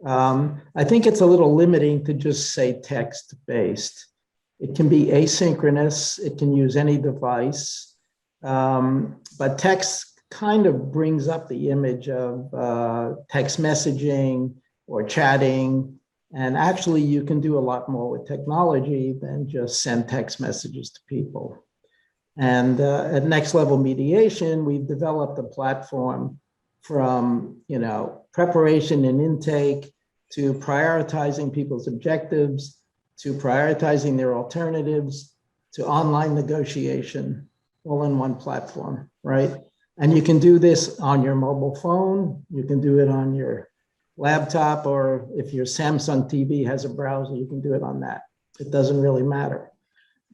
I think it's a little limiting to just say text-based. It can be asynchronous, it can use any device, but text kind of brings up the image of text messaging or chatting. And actually, you can do a lot more with technology than just send text messages to people. And at Next Level Mediation, we've developed a platform from preparation and intake to prioritizing people's objectives, to prioritizing their alternatives, to online negotiation, all in one platform, right? And you can do this on your mobile phone, you can do it on your laptop, or if your Samsung TV has a browser, you can do it on that. It doesn't really matter.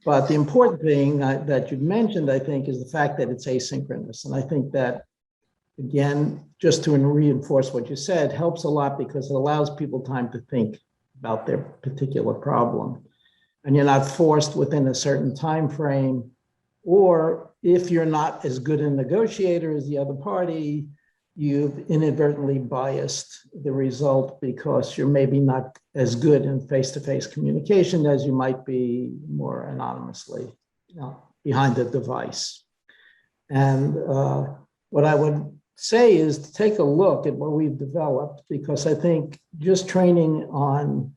But the important thing that you mentioned, I think, is the fact that it's asynchronous. And I think that, again, just to reinforce what you said, helps a lot because it allows people time to think about their particular problem. And you're not forced within a certain time frame, or if you're not as good a negotiator as the other party, you've inadvertently biased the result because you're maybe not as good in face-to-face communication as you might be more anonymously, behind the device. And what I would say is to take a look at what we've developed, because I think just training on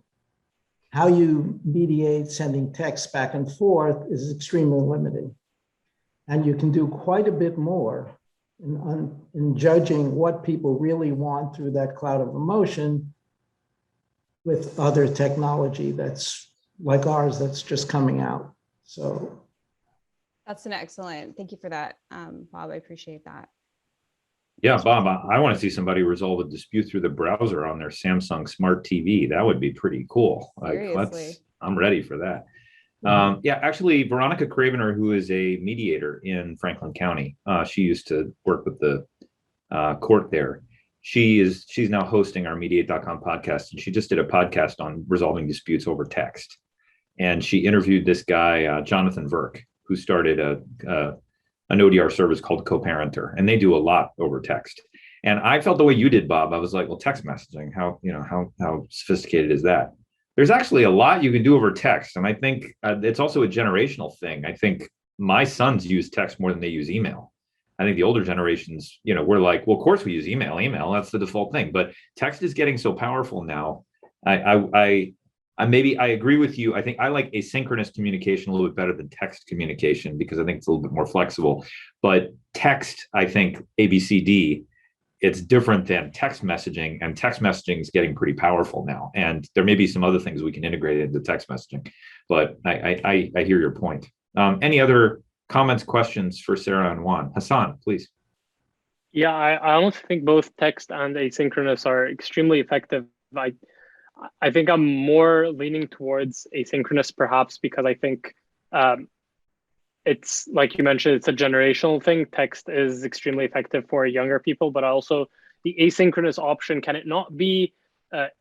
how you mediate sending texts back and forth is extremely limiting. And you can do quite a bit more in judging what people really want through that cloud of emotion with other technology that's like ours that's just coming out. So That's an excellent, thank you for that, Bob, I appreciate that. Yeah, Bob, I want to see somebody resolve a dispute through the browser on their Samsung Smart TV. That would be pretty cool. Seriously. I'm ready for that. Yeah, actually, Veronica Cravener, who is a mediator in Franklin County, she used to work with the court there. She's now hosting our Mediate.com podcast, and she just did a podcast on resolving disputes over text. And she interviewed this guy, Jonathan Verk, who started an ODR service called Co-Parenter, and they do a lot over text. And I felt the way you did, Bob. I was like, well, text messaging, how sophisticated is that? There's actually a lot you can do over text. And I think it's also a generational thing. I think my sons use text more than they use email. I think the older generations, we're like, well, of course we use email, that's the default thing. But text is getting so powerful now. I agree with you. I think I like asynchronous communication a little bit better than text communication because I think it's a little bit more flexible. But text, I think ABCD, it's different than text messaging, and text messaging is getting pretty powerful now. And there may be some other things we can integrate into text messaging, but I hear your point. Any other comments, questions for Sarah and Juan? Hassan, please. Yeah, I almost think both text and asynchronous are extremely effective. I think I'm more leaning towards asynchronous, perhaps because I think it's like you mentioned, it's a generational thing. Text is extremely effective for younger people, but also the asynchronous option, can it not be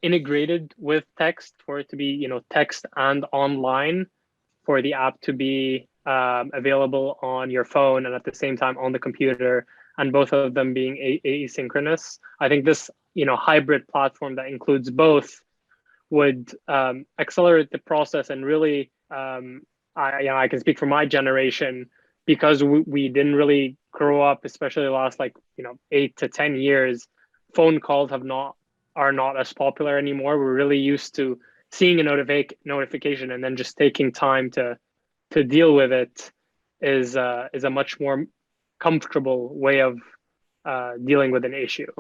integrated with text for it to be, text and online, for the app to be available on your phone and at the same time on the computer, and both of them being asynchronous? I think this, hybrid platform that includes both would accelerate the process and really, I can speak for my generation, because we didn't really grow up, especially the last 8 to 10 years. Phone calls are not as popular anymore. We're really used to seeing a notification and then just taking time to deal with it is a much more comfortable way of dealing with an issue.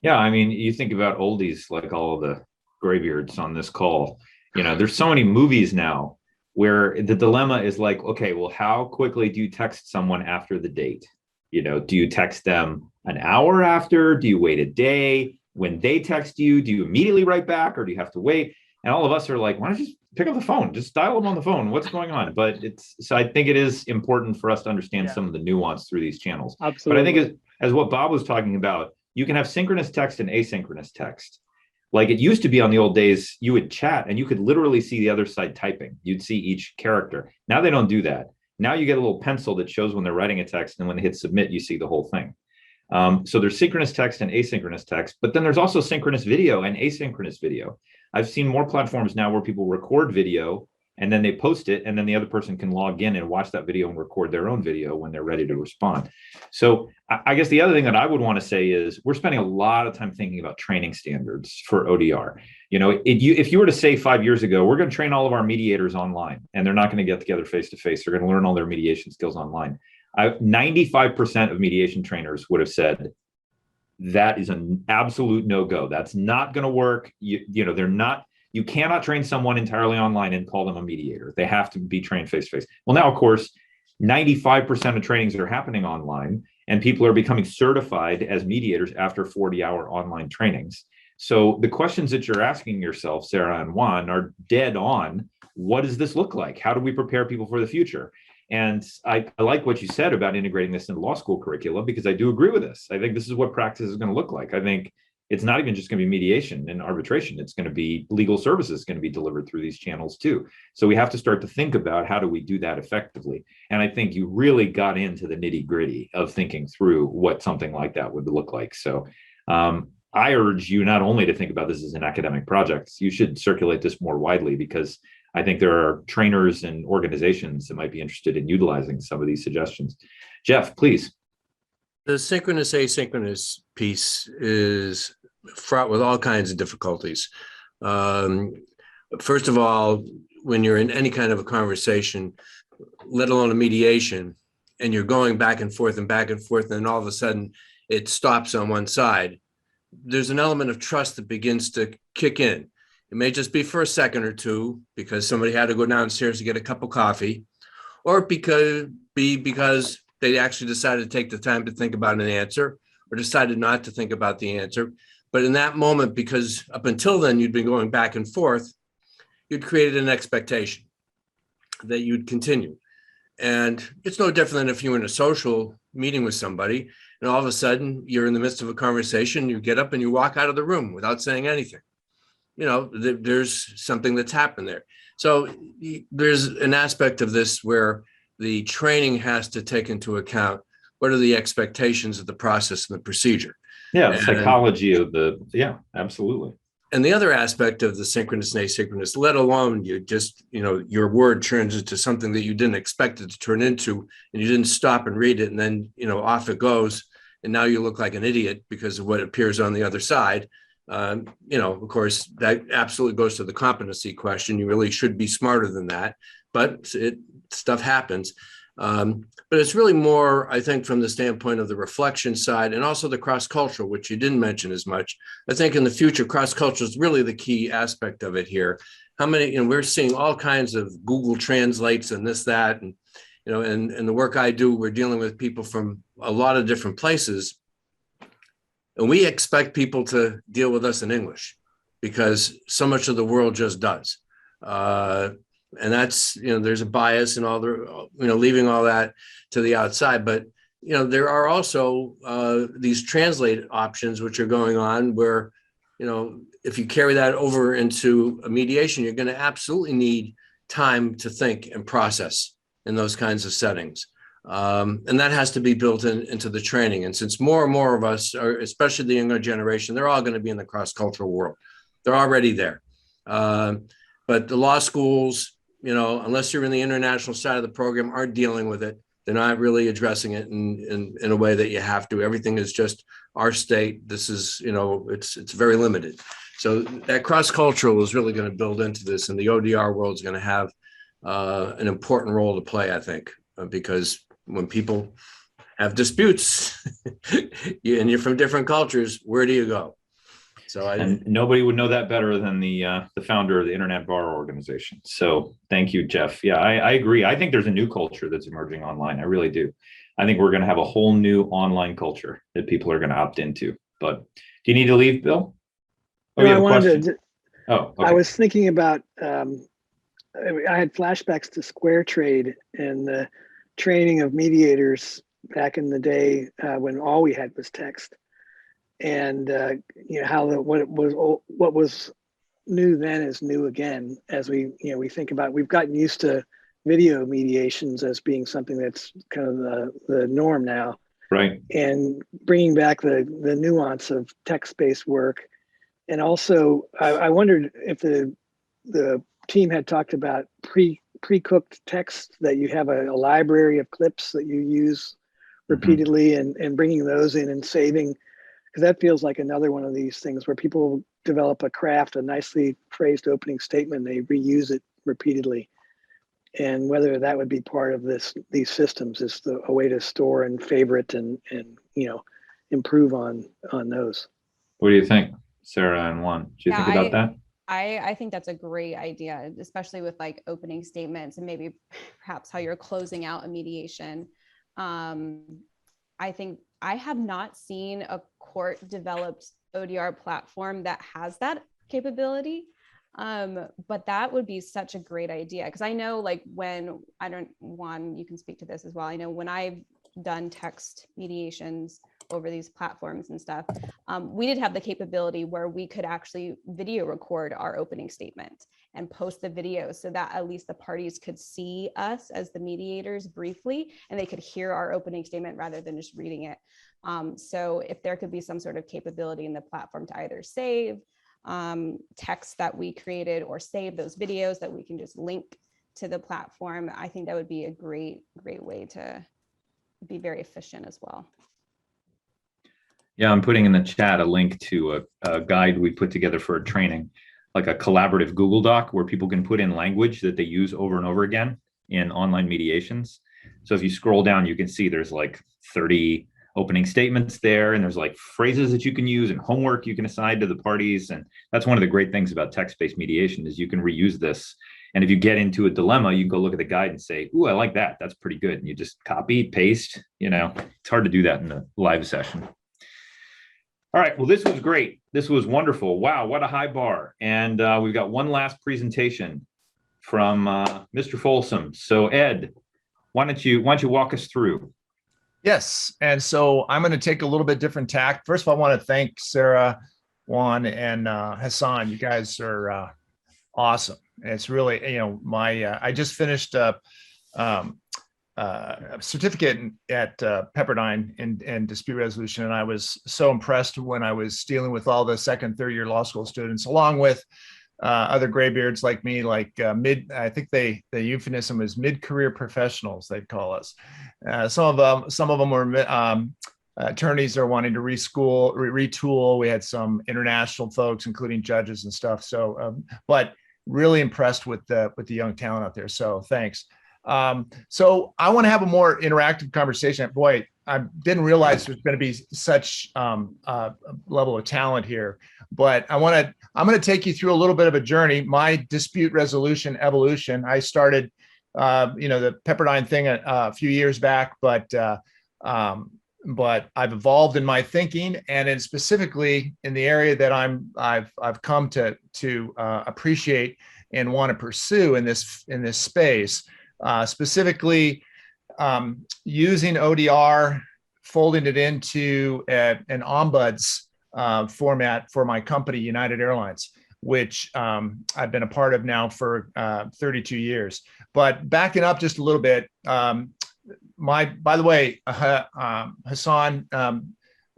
Yeah, I mean, you think about oldies like all of the graybeards on this call. There's so many movies now where the dilemma is like, okay, well, how quickly do you text someone after the date? Do you text them an hour after? Do you wait a day? When they text you, do you immediately write back, or do you have to wait? And all of us are like, why don't you just pick up the phone? Just dial them on the phone. What's going on? But so I think it is important for us to understand some of the nuance through these channels. Absolutely. But I think as what Bob was talking about, you can have synchronous text and asynchronous text. Like it used to be on the old days, you would chat and you could literally see the other side typing. You'd see each character. Now they don't do that. Now you get a little pencil that shows when they're writing a text, and when they hit submit, you see the whole thing. So there's synchronous text and asynchronous text, but then there's also synchronous video and asynchronous video. I've seen more platforms now where people record video and then they post it, and then the other person can log in and watch that video and record their own video when they're ready to respond. So I guess the other thing that I would want to say is we're spending a lot of time thinking about training standards for ODR. If you were to say 5 years ago, we're going to train all of our mediators online and they're not going to get together face to face, they're going to learn all their mediation skills online. 95% of mediation trainers would have said that is an absolute no-go. That's not going to work. You cannot train someone entirely online and call them a mediator. They have to be trained face-to-face. Well, now, of course, 95% of trainings are happening online, and people are becoming certified as mediators after 40-hour online trainings. So the questions that you're asking yourself, Sarah and Juan, are dead on. What does this look like? How do we prepare people for the future? And I like what you said about integrating this into law school curricula, because I do agree with this. I think this is what practice is going to look like. I think it's not even just going to be mediation and arbitration. It's going to be legal services going to be delivered through these channels too. So we have to start to think about how do we do that effectively. And I think you really got into the nitty gritty of thinking through what something like that would look like. So I urge you not only to think about this as an academic project, you should circulate this more widely, because I think there are trainers and organizations that might be interested in utilizing some of these suggestions. Jeff, please. The synchronous asynchronous piece is fraught with all kinds of difficulties. First of all, when you're in any kind of a conversation, let alone a mediation, and you're going back and forth, and then all of a sudden it stops on one side, there's an element of trust that begins to kick in. It may just be for a second or two because somebody had to go downstairs to get a cup of coffee, or because they actually decided to take the time to think about an answer, or decided not to think about the answer. But in that moment, because up until then you'd been going back and forth, you'd created an expectation that you'd continue. And it's no different than if you were in a social meeting with somebody and all of a sudden you're in the midst of a conversation, you get up and you walk out of the room without saying anything. There's something that's happened there. So there's an aspect of this where the training has to take into account what are the expectations of the process and the procedure. Yeah, the psychology of absolutely. And the other aspect of the synchronous and asynchronous, let alone your word turns into something that you didn't expect it to turn into, and you didn't stop and read it, and then off it goes, and now you look like an idiot because of what appears on the other side. Of course, that absolutely goes to the competency question. You really should be smarter than that, but stuff happens. But it's really more, I think, from the standpoint of the reflection side and also the cross-cultural, which you didn't mention as much. I think in the future, cross-cultural is really the key aspect of it here. How many, we're seeing all kinds of Google Translates and this, that, and, and the work I do, we're dealing with people from a lot of different places. And we expect people to deal with us in English because so much of the world just does. And that's, there's a bias and all the, leaving all that to the outside. But, there are also these translate options which are going on where, if you carry that over into a mediation, you're going to absolutely need time to think and process in those kinds of settings. And that has to be built into the training. And since more and more of us are, especially the younger generation, they're all going to be in the cross-cultural world. They're already there. But the law schools, unless you're in the international side of the program, aren't dealing with it. They're not really addressing it in a way that you have to. Everything is just our state. This is, it's very limited. So that cross-cultural is really going to build into this, and the ODR world is going to have an important role to play, I think, because when people have disputes and you're from different cultures, where do you go? So And nobody would know that better than the founder of the Internet Bar Organization. So thank you, Jeff. Yeah, I agree. I think there's a new culture that's emerging online. I really do. I think we're going to have a whole new online culture that people are going to opt into. But do you need to leave, Bill? Oh, No, you I have a wanted question? to, Oh, I okay. was thinking about, I had flashbacks to Square Trade and the training of mediators back in the day when all we had was text. And how what was new then is new again as we think about, we've gotten used to video mediations as being something that's kind of the norm now, Right. and bringing back the nuance of text-based work. And also I wondered if the team had talked about pre-cooked text, that you have a library of clips that you use repeatedly, and bringing those in and saving, because that feels like another one of these things where people develop a craft, a nicely phrased opening statement, they reuse it repeatedly. And whether that would be part of these systems is a way to store and favorite and improve on those. What do you think, Sarah and Juan? Do you Yeah, think about that? I think that's a great idea, especially with like opening statements and maybe perhaps how you're closing out a mediation. I think I have not seen a court developed ODR platform that has that capability. But that would be such a great idea, because I know like Juan, you can speak to this as well. I know when I've done text mediations over these platforms and stuff, we did have the capability where we could actually video record our opening statement and post the video so that at least the parties could see us as the mediators briefly, and they could hear our opening statement rather than just reading it. So if there could be some sort of capability in the platform to either save text that we created or save those videos that we can just link to the platform, I think that would be a great way to be very efficient as well. Yeah, I'm putting in the chat a link to a guide we put together for a training, like a collaborative Google Doc where people can put in language that they use over and over again in online mediations. So if you scroll down, you can see there's like 30 opening statements there, and there's like phrases that you can use and homework you can assign to the parties. And that's one of the great things about text-based mediation is you can reuse this. And if you get into a dilemma, you can go look at the guide and say, ooh, I like that. That's pretty good. And you just copy, paste, it's hard to do that in a live session. All right, well, this was great. This was wonderful. Wow, what a high bar. And we've got one last presentation from Mr. Folsom. So Ed, why don't you walk us through? Yes, and so I'm going to take a little bit different tack. First of all, I want to thank Sarah, Juan, and Hassan. You guys are awesome. It's really, I just finished a certificate at Pepperdine in dispute resolution, and I was so impressed when I was dealing with all the second, third year law school students, along with other graybeards like me, like I think the euphemism is mid-career professionals, they'd call us. Some of them were attorneys are wanting to retool. We had some international folks, including judges and stuff. So, but really impressed with the young talent out there. So thanks. So I want to have a more interactive conversation. Boy, I didn't realize there's going to be such level of talent here, but I'm going to take you through a little bit of a journey. My dispute resolution evolution. I started, the Pepperdine thing a few years back, but I've evolved in my thinking, and specifically in the area that I've come to appreciate and want to pursue in this space. Specifically using ODR, folding it into an ombuds format for my company, United Airlines, which I've been a part of now for 32 years. But backing up just a little bit, by the way, Hassan,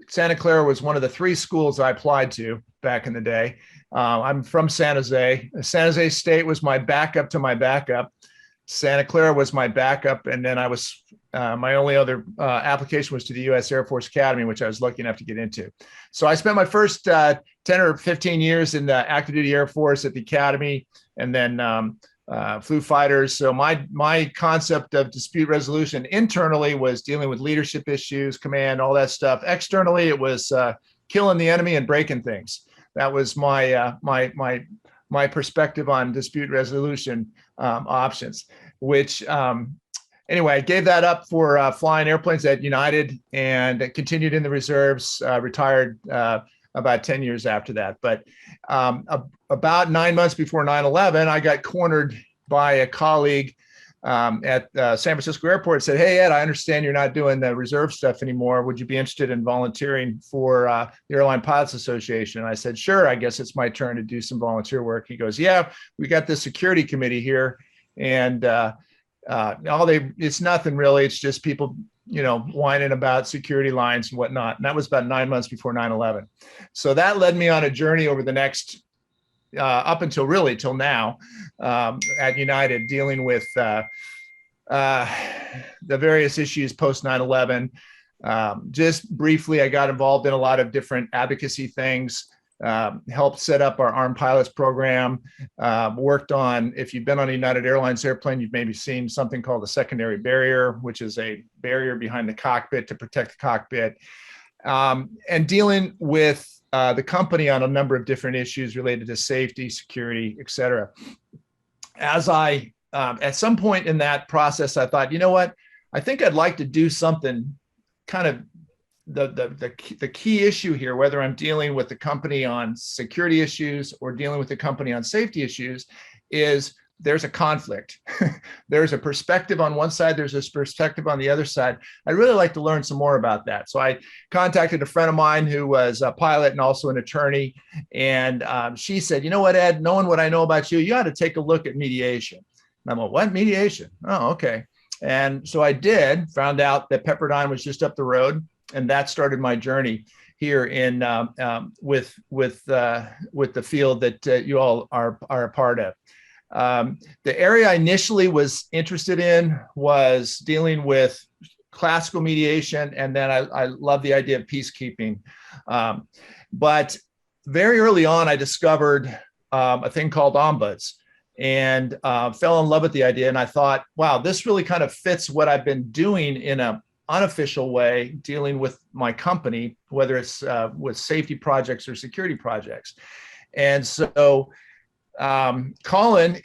Santa Clara was one of the 3 schools I applied to back in the day. I'm from San Jose. San Jose State was my backup to my backup. Santa Clara was my backup, and then I was my only other application was to the U.S. Air Force Academy, which I was lucky enough to get into. So I spent my first 10 or 15 years in the active duty Air Force at the Academy, and then flew fighters. So my concept of dispute resolution internally was dealing with leadership issues, command, all that stuff. Externally, it was killing the enemy and breaking things. That was my perspective on dispute resolution options, which anyway, I gave that up for flying airplanes at United and continued in the reserves, retired about 10 years after that. But about 9 months before 9/11, I got cornered by a colleague at San Francisco Airport. Said, "Hey, Ed, I understand you're not doing the reserve stuff anymore. Would you be interested in volunteering for the Airline Pilots Association?" And I said, "Sure, I guess it's my turn to do some volunteer work." He goes, "Yeah, we got this security committee here, and it's nothing really. It's just people, whining about security lines and whatnot." And that was about 9 months before 9/11. So that led me on a journey over the next, up until really till now, at United, dealing with the various issues post 9/11. Just briefly, I got involved in a lot of different advocacy things. Helped set up our Armed Pilots program, worked on, if you've been on a United Airlines airplane, you've maybe seen something called the secondary barrier, which is a barrier behind the cockpit to protect the cockpit, and dealing with the company on a number of different issues related to safety, security, et cetera. As I, at some point in that process, I thought, you know what, I think I'd like to do something kind of the key issue here, whether I'm dealing with the company on security issues or dealing with the company on safety issues, is there's a conflict. There's a perspective on one side, there's a perspective on the other side. I'd really like to learn some more about that. So I contacted a friend of mine who was a pilot and also an attorney. And she said, "You know what, Ed, knowing what I know about you, you ought to take a look at mediation." And I'm like, "What, mediation? Oh, okay." And so I did, found out that Pepperdine was just up the road. And that started my journey here in with the field that you all are a part of. The area I initially was interested in was dealing with classical mediation, and then I love the idea of peacekeeping. But very early on, I discovered a thing called ombuds, and fell in love with the idea. And I thought, wow, this really kind of fits what I've been doing in a unofficial way, dealing with my company, whether it's with safety projects or security projects. And so Colin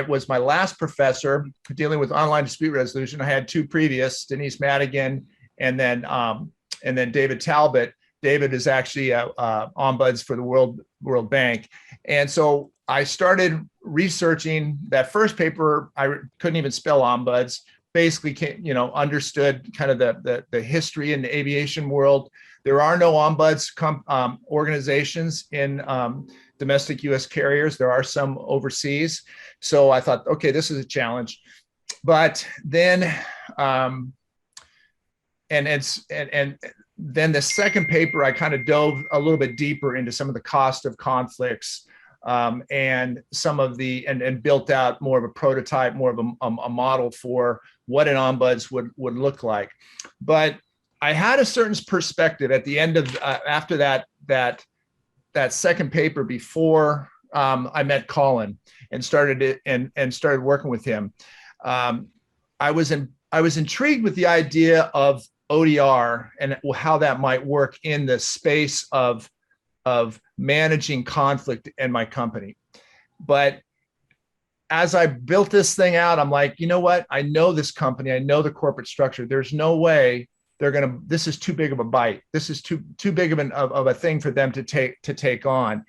was my last professor dealing with online dispute resolution. I had two previous, Denise Madigan and then David Talbot. David is actually ombuds for the World Bank. And so I started researching that first paper. I couldn't even spell ombuds. Basically, understood kind of the history in the aviation world. There are no ombuds organizations in domestic U.S. carriers. There are some overseas. So I thought, okay, this is a challenge. But then, and then the second paper, I kind of dove a little bit deeper into some of the cost of conflicts. And some of and built out more of a prototype, more of a model for what an ombuds would look like. But I had a certain perspective at the end of after that second paper, before I met Colin and started working with him. I was intrigued with the idea of ODR and how that might work in the space of managing conflict in my company. But as I built this thing out, I'm like, you know what? I know this company. I know the corporate structure. There's no way this is too big of a bite. This is too big of a thing for them to take on.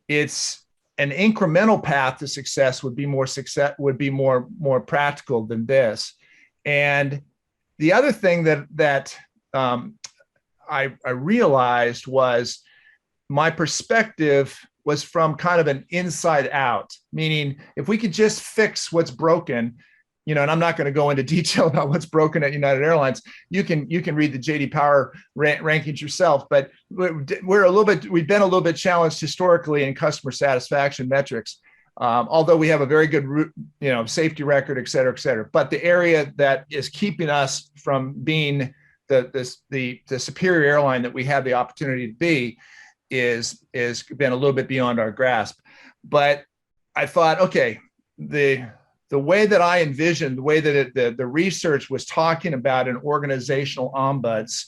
It's an incremental path to success would be more practical than this. And the other thing that I realized was my perspective was from kind of an inside out, meaning if we could just fix what's broken, and I'm not going to go into detail about what's broken at United Airlines. You can read the J.D. Power rankings yourself, but we've been a little bit challenged historically in customer satisfaction metrics, although we have a very good safety record, et cetera, et cetera. But the area that is keeping us from being the superior airline that we have the opportunity to be is been a little bit beyond our grasp. But I thought, okay, the way that I envisioned, the way that the research was talking about an organizational ombuds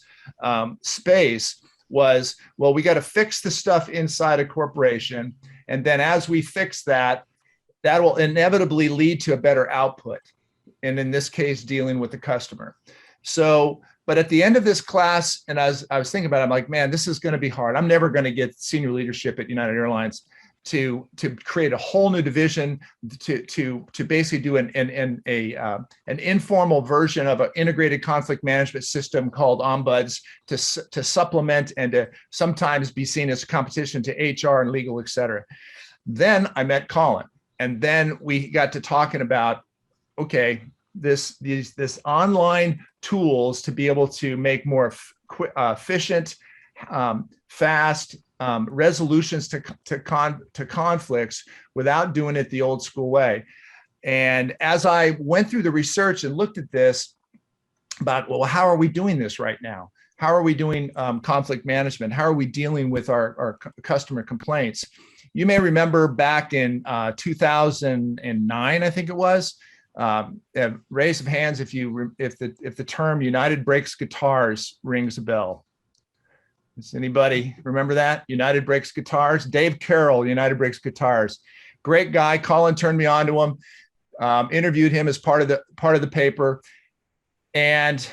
space was, well, we got to fix the stuff inside a corporation. And then as we fix that, that will inevitably lead to a better output. And in this case, dealing with the customer. So, but at the end of this class, and as I was thinking about it, I'm like, man, this is going to be hard. I'm never going to get senior leadership at United Airlines to create a whole new division, to basically do an informal version of an integrated conflict management system called ombuds to supplement and to sometimes be seen as competition to HR and legal, et cetera. Then I met Colin, and then we got to talking about, okay, this online tools to be able to make more efficient, fast resolutions to conflicts without doing it the old school way. And as I went through the research and looked at this about, well, how are we doing this right now? How are we doing conflict management? How are we dealing with our customer complaints? You may remember back in 2009, I think it was. Raise of hands if the term United Breaks Guitars rings a bell. Does anybody remember that? United Breaks Guitars. Dave Carroll, United Breaks Guitars, great guy. Colin turned me on to him. Interviewed him as part of the paper, and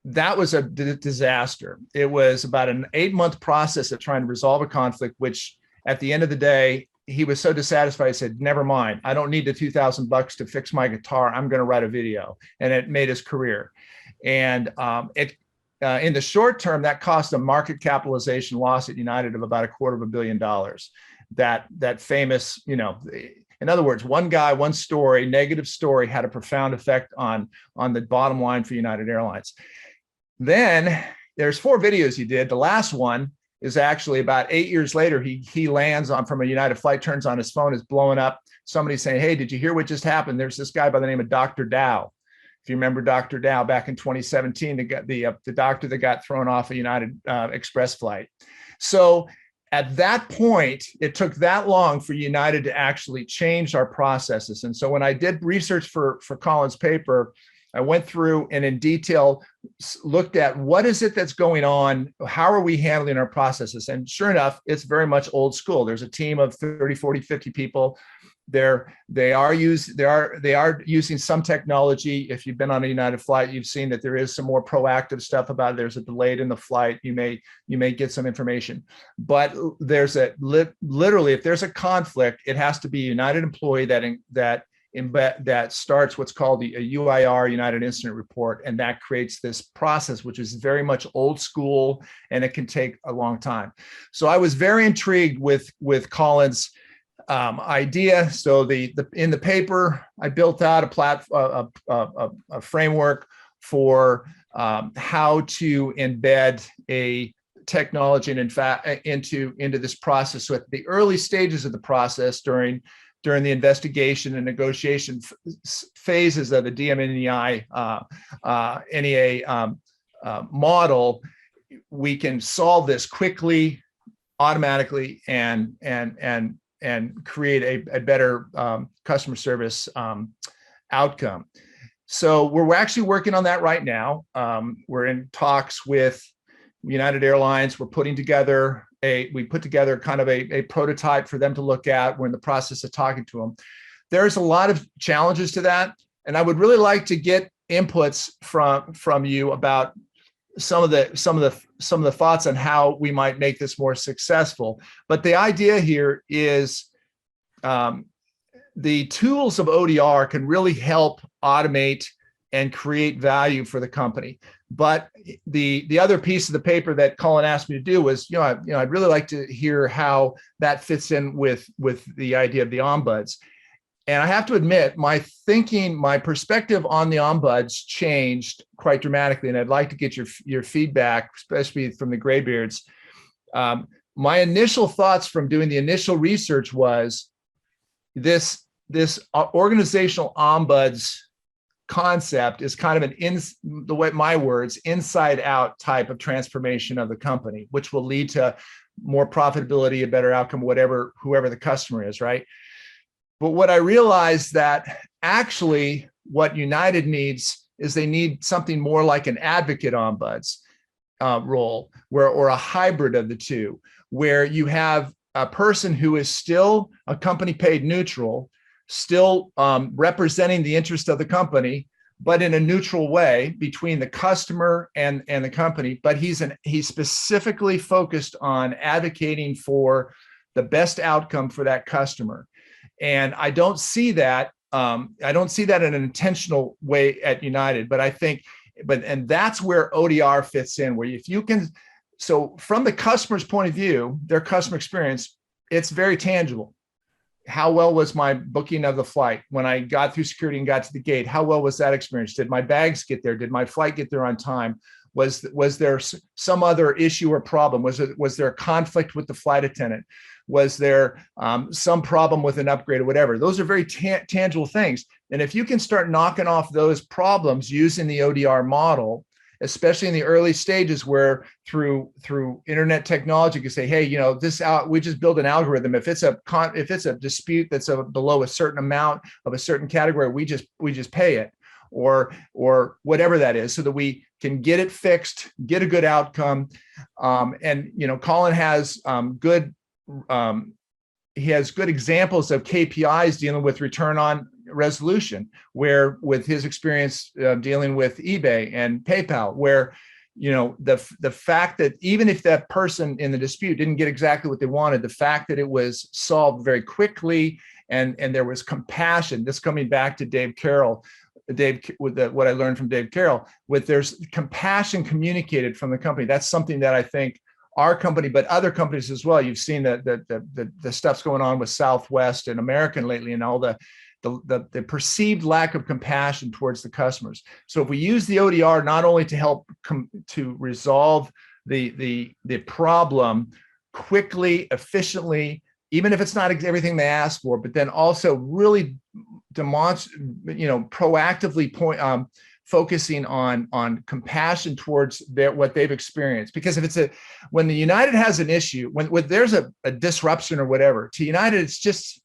that was a disaster. It was about an 8-month process of trying to resolve a conflict, which at the end of the day, he was so dissatisfied, he said, never mind, I don't need the $2,000 to fix my guitar. I'm going to write a video. And it made his career. And in the short term, that cost a market capitalization loss at United of about $250 million. That famous, in other words, one guy, one story, negative story had a profound effect on the bottom line for United Airlines. Then there's 4 videos he did. The last one is actually about 8 years later. He lands from a United flight, turns on his phone, is blowing up. Somebody's saying, hey, did you hear what just happened? There's this guy by the name of Dr. Dow. If you remember Dr. Dow back in 2017, the doctor that got thrown off a United Express flight. So at that point, it took that long for United to actually change our processes. And so when I did research for Colin's paper, I went through and in detail looked at what is it that's going on? How are we handling our processes? And sure enough, it's very much old school. There's a team of 30, 40, 50 people. They are using some technology. If you've been on a United flight, you've seen that there is some more proactive stuff about it. There's a delay in the flight. You may get some information, but there's literally, if there's a conflict, it has to be a United employee that starts what's called a UIR, United Incident Report, and that creates this process, which is very much old school, and it can take a long time. So I was very intrigued with Colin's idea. So in the paper, I built out a framework for how to embed a technology and in fact into this process. So at the early stages of the process, during the investigation and negotiation phases of the DMNEI NEA model, we can solve this quickly, automatically, and create a better customer service outcome. So we're actually working on that right now. We're in talks with United Airlines. We put together kind of a prototype for them to look at. We're in the process of talking to them. There's a lot of challenges to that, and I would really like to get inputs from you about some of the thoughts on how we might make this more successful. But the idea here is the tools of ODR can really help automate and create value for the company. But the other piece of the paper that Colin asked me to do was, I'd really like to hear how that fits in with the idea of the ombuds. And I have to admit, my perspective on the ombuds changed quite dramatically. And I'd like to get your feedback, especially from the graybeards. My initial thoughts from doing the initial research was this organizational ombuds concept is kind of inside out type of transformation of the company, which will lead to more profitability, a better outcome, whoever the customer is, right? But what I realized that actually what United needs is they need something more like an advocate ombuds. role, or a hybrid of the two, where you have a person who is still a company paid neutral, still representing the interest of the company, but in a neutral way between the customer and the company. But he's specifically focused on advocating for the best outcome for that customer. And I don't see that. I don't see that in an intentional way at United, but I think, and that's where ODR fits in, where if you can, so from the customer's point of view, their customer experience, it's very tangible. How well was my booking of the flight? When I got through security and got to the gate, how well was that experience? Did my bags get there? Did my flight get there on time? Was there some other issue or problem? Was there a conflict with the flight attendant? Was there some problem with an upgrade or whatever? Those are very tangible things. And if you can start knocking off those problems using the ODR model, especially in the early stages where through internet technology, you can say, hey, we just build an algorithm. If it's a dispute that's below a certain amount of a certain category, we just pay it, or whatever that is, so that we can get it fixed, get a good outcome. And Colin has he has good examples of KPIs dealing with return on resolution, where with his experience dealing with eBay and PayPal, where the fact that even if that person in the dispute didn't get exactly what they wanted, the fact that it was solved very quickly and there was compassion. This coming back to Dave Carroll, what I learned from Dave Carroll, there's compassion communicated from the company. That's something that I think our company, but other companies as well. You've seen the stuff's going on with Southwest and American lately, and all the perceived lack of compassion towards the customers. So if we use the ODR not only to help to resolve the problem quickly, efficiently, even if it's not everything they asked for, but then also really proactively focusing on compassion towards what they've experienced. Because when the United has an issue, when there's a disruption or whatever, to United, it's just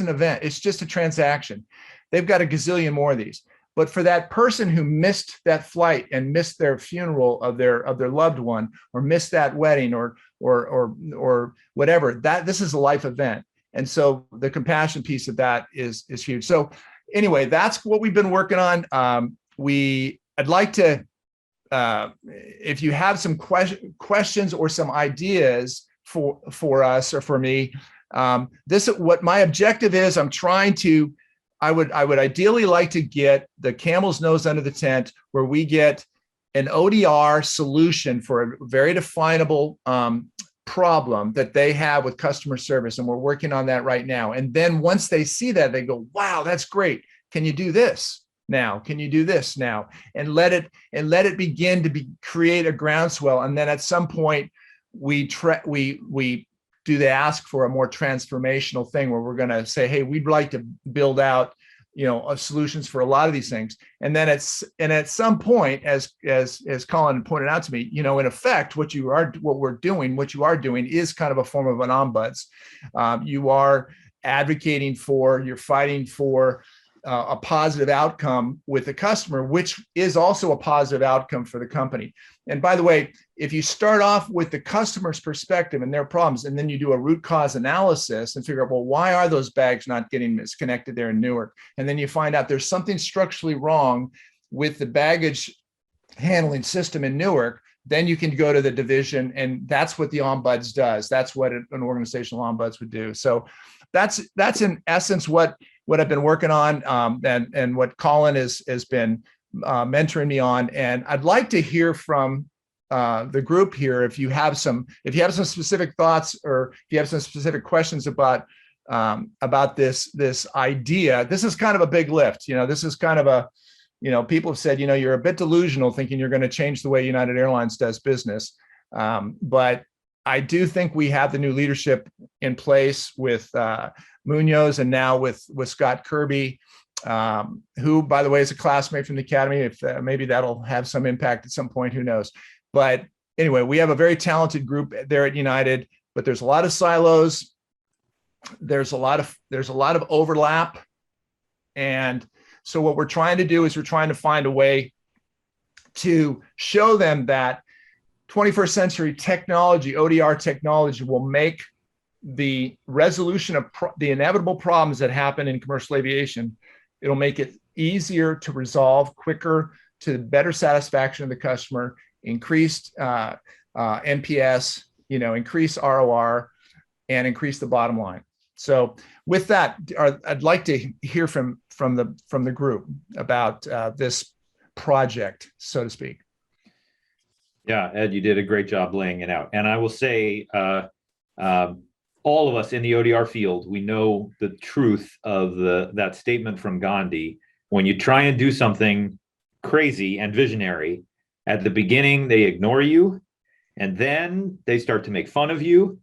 an event. It's just a transaction. They've got a gazillion more of these. But for that person who missed that flight and missed their funeral of their loved one, or missed that wedding, or whatever, this is a life event. And so the compassion piece of that is huge. So anyway, that's what we've been working on. I'd like to, if you have some questions or some ideas for us or for me, what my objective is. I would ideally like to get the camel's nose under the tent, where we get an ODR solution for a very definable problem that they have with customer service, and we're working on that right now. And then once they see that, they go, "Wow, that's great! Can you do this now? Can you do this now?" And let it begin to create a groundswell. And then at some point, we do they ask for a more transformational thing, where we're going to say, hey, we'd like to build out, solutions for a lot of these things. And then at some point, as Colin pointed out to me, in effect, what you are doing is kind of a form of an ombuds. You are advocating for, you're fighting for a positive outcome with the customer, which is also a positive outcome for the company. And by the way, if you start off with the customer's perspective and their problems, and then you do a root cause analysis and figure out, well, why are those bags not getting misconnected there in Newark? And then you find out there's something structurally wrong with the baggage handling system in Newark, then you can go to the division, and that's what the ombuds does. That's what an organizational ombuds would do. So that's in essence what I've been working on, and what Colin has been mentoring me on. And I'd like to hear from the group here if you have some specific thoughts, or if you have some specific questions about this idea. This is kind of a big lift. This is kind of a, people have said, you're a bit delusional thinking you're going to change the way United Airlines does business. But I do think we have the new leadership in place with Munoz, and now with Scott Kirby, who, by the way, is a classmate from the academy. If maybe that'll have some impact at some point, who knows? But anyway, we have a very talented group there at United, but there's a lot of silos. There's a lot of overlap. And so what we're trying to do is we're trying to find a way to show them that 21st century technology, ODR technology, will make the resolution of the inevitable problems that happen in commercial aviation. It'll make it easier to resolve, quicker, to better satisfaction of the customer, increased NPS, increase ROR, and increase the bottom line. So with that, I'd like to hear from the group about this project, so to speak. Yeah, Ed, you did a great job laying it out. And I will say, all of us in the ODR field, we know the truth of that statement from Gandhi. When you try and do something crazy and visionary, at the beginning, they ignore you, and then they start to make fun of you,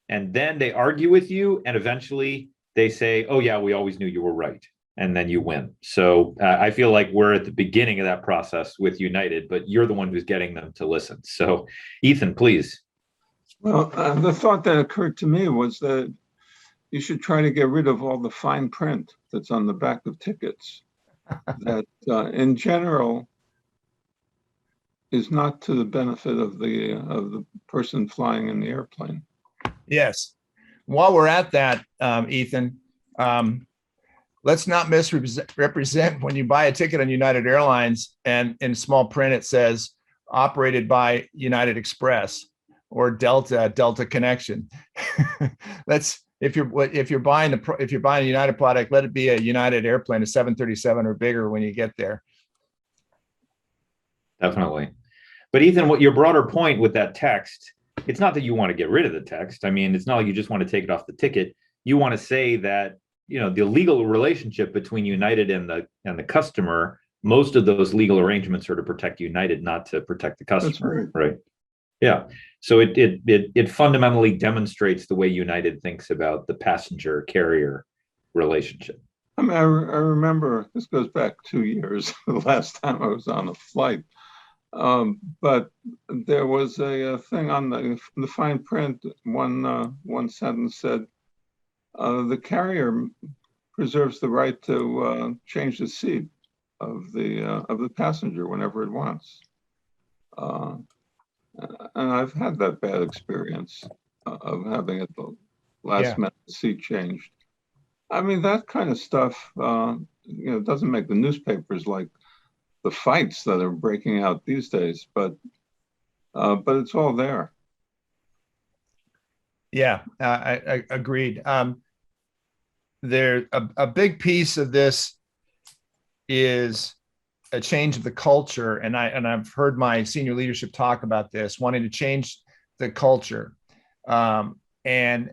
and then they argue with you, and eventually they say, oh yeah, we always knew you were right. And then you win. So I feel like we're at the beginning of that process with United, but you're the one who's getting them to listen. So Ethan, please. Well, the thought that occurred to me was that you should try to get rid of all the fine print that's on the back of tickets that in general is not to the benefit of the person flying in the airplane. Yes. While we're at that, Ethan, let's not misrepresent when you buy a ticket on United Airlines and in small print it says operated by United Express or Delta Connection. If you're buying a United product, let it be a United airplane, a 737 or bigger when you get there. Definitely. But Ethan, what your broader point with that text, it's not that you want to get rid of the text. I mean, it's not like you just want to take it off the ticket. You want to say that, the legal relationship between United and the customer, most of those legal arrangements are to protect United, not to protect the customer, right? Yeah. So it fundamentally demonstrates the way United thinks about the passenger carrier relationship. I mean, I remember, this goes back 2 years, the last time I was on a flight. But there was a thing on the fine print. One sentence said, the carrier preserves the right to change the seat of the passenger whenever it wants. And I've had that bad experience of having it the last minute seat changed. I mean, that kind of stuff, doesn't make the newspapers like the fights that are breaking out these days, but it's all there. Yeah, I agreed. There, a big piece of this is a change of the culture, and I've heard my senior leadership talk about this, wanting to change the culture, and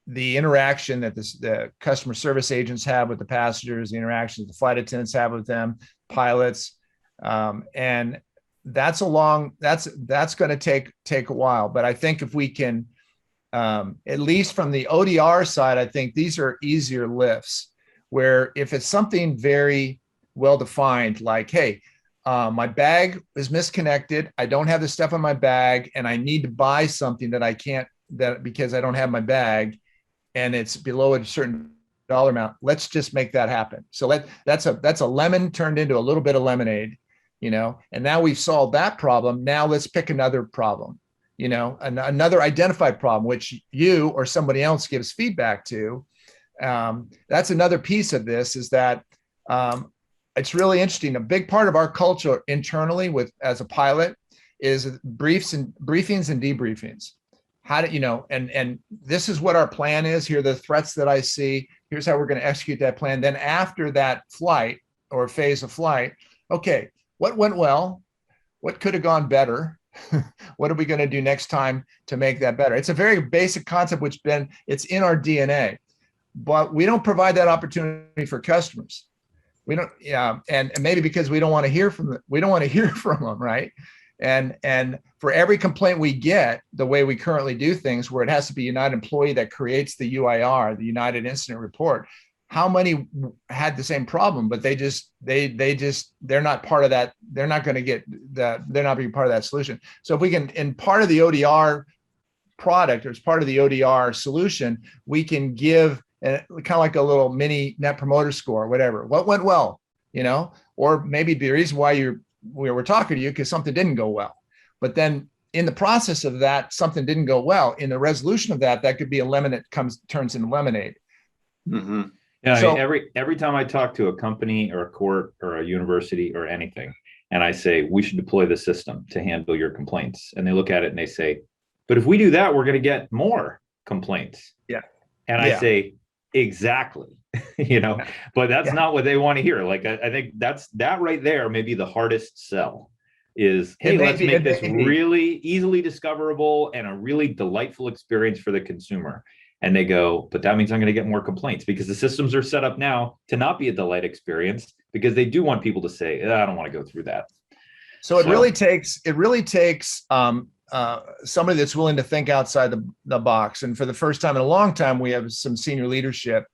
the interaction that the customer service agents have with the passengers, the interactions the flight attendants have with them, pilots, and that's going to take a while. But I think if we can, at least from the ODR side, I think these are easier lifts. Where if it's something very well defined, like, hey, my bag is misconnected, I don't have the stuff on my bag, and I need to buy something because I don't have my bag, and it's below a certain dollar amount. Let's just make that happen. So that's a lemon turned into a little bit of lemonade, and now we've solved that problem. Now let's pick another problem, another identified problem, which you or somebody else gives feedback to. That's another piece of this, is that it's really interesting. A big part of our culture internally as a pilot is briefings and debriefings. How do and this is what our plan is. Here are the threats that I see. Here's how we're going to execute that plan. Then after that flight or phase of flight, okay, what went well? What could have gone better? What are we going to do next time to make that better? It's a very basic concept, it's in our DNA. But we don't provide that opportunity for customers. We don't, and maybe because we don't want to hear from them, right? And for every complaint we get, the way we currently do things, where it has to be a United employee that creates the UIR, the United Incident Report, how many had the same problem, but they're not part of that. They're not going to get they're not being part of that solution. So if we can, in part of the ODR product, or as part of the ODR solution, we can give kind of like a little mini net promoter score, whatever. What went well, or maybe the reason why we were talking to you because something didn't go well. But then in the process of that, something didn't go well. In the resolution of that, that could be a lemon that turns into lemonade. Mm-hmm. Yeah, So- I mean, every time I talk to a company or a court or a university or anything, and I say, we should deploy the system to handle your complaints. And they look at it and they say, but if we do that, we're going to get more complaints. Yeah. And I say, exactly, but that's not what they want to hear. Like, I think that right there may be the hardest sell is, hey, let's make this really easily discoverable and a really delightful experience for the consumer. And they go, but that means I'm going to get more complaints because the systems are set up now to not be a delight experience because they do want people to say, I don't want to go through that. So it really takes somebody that's willing to think outside the box. And for the first time in a long time, we have some senior leadership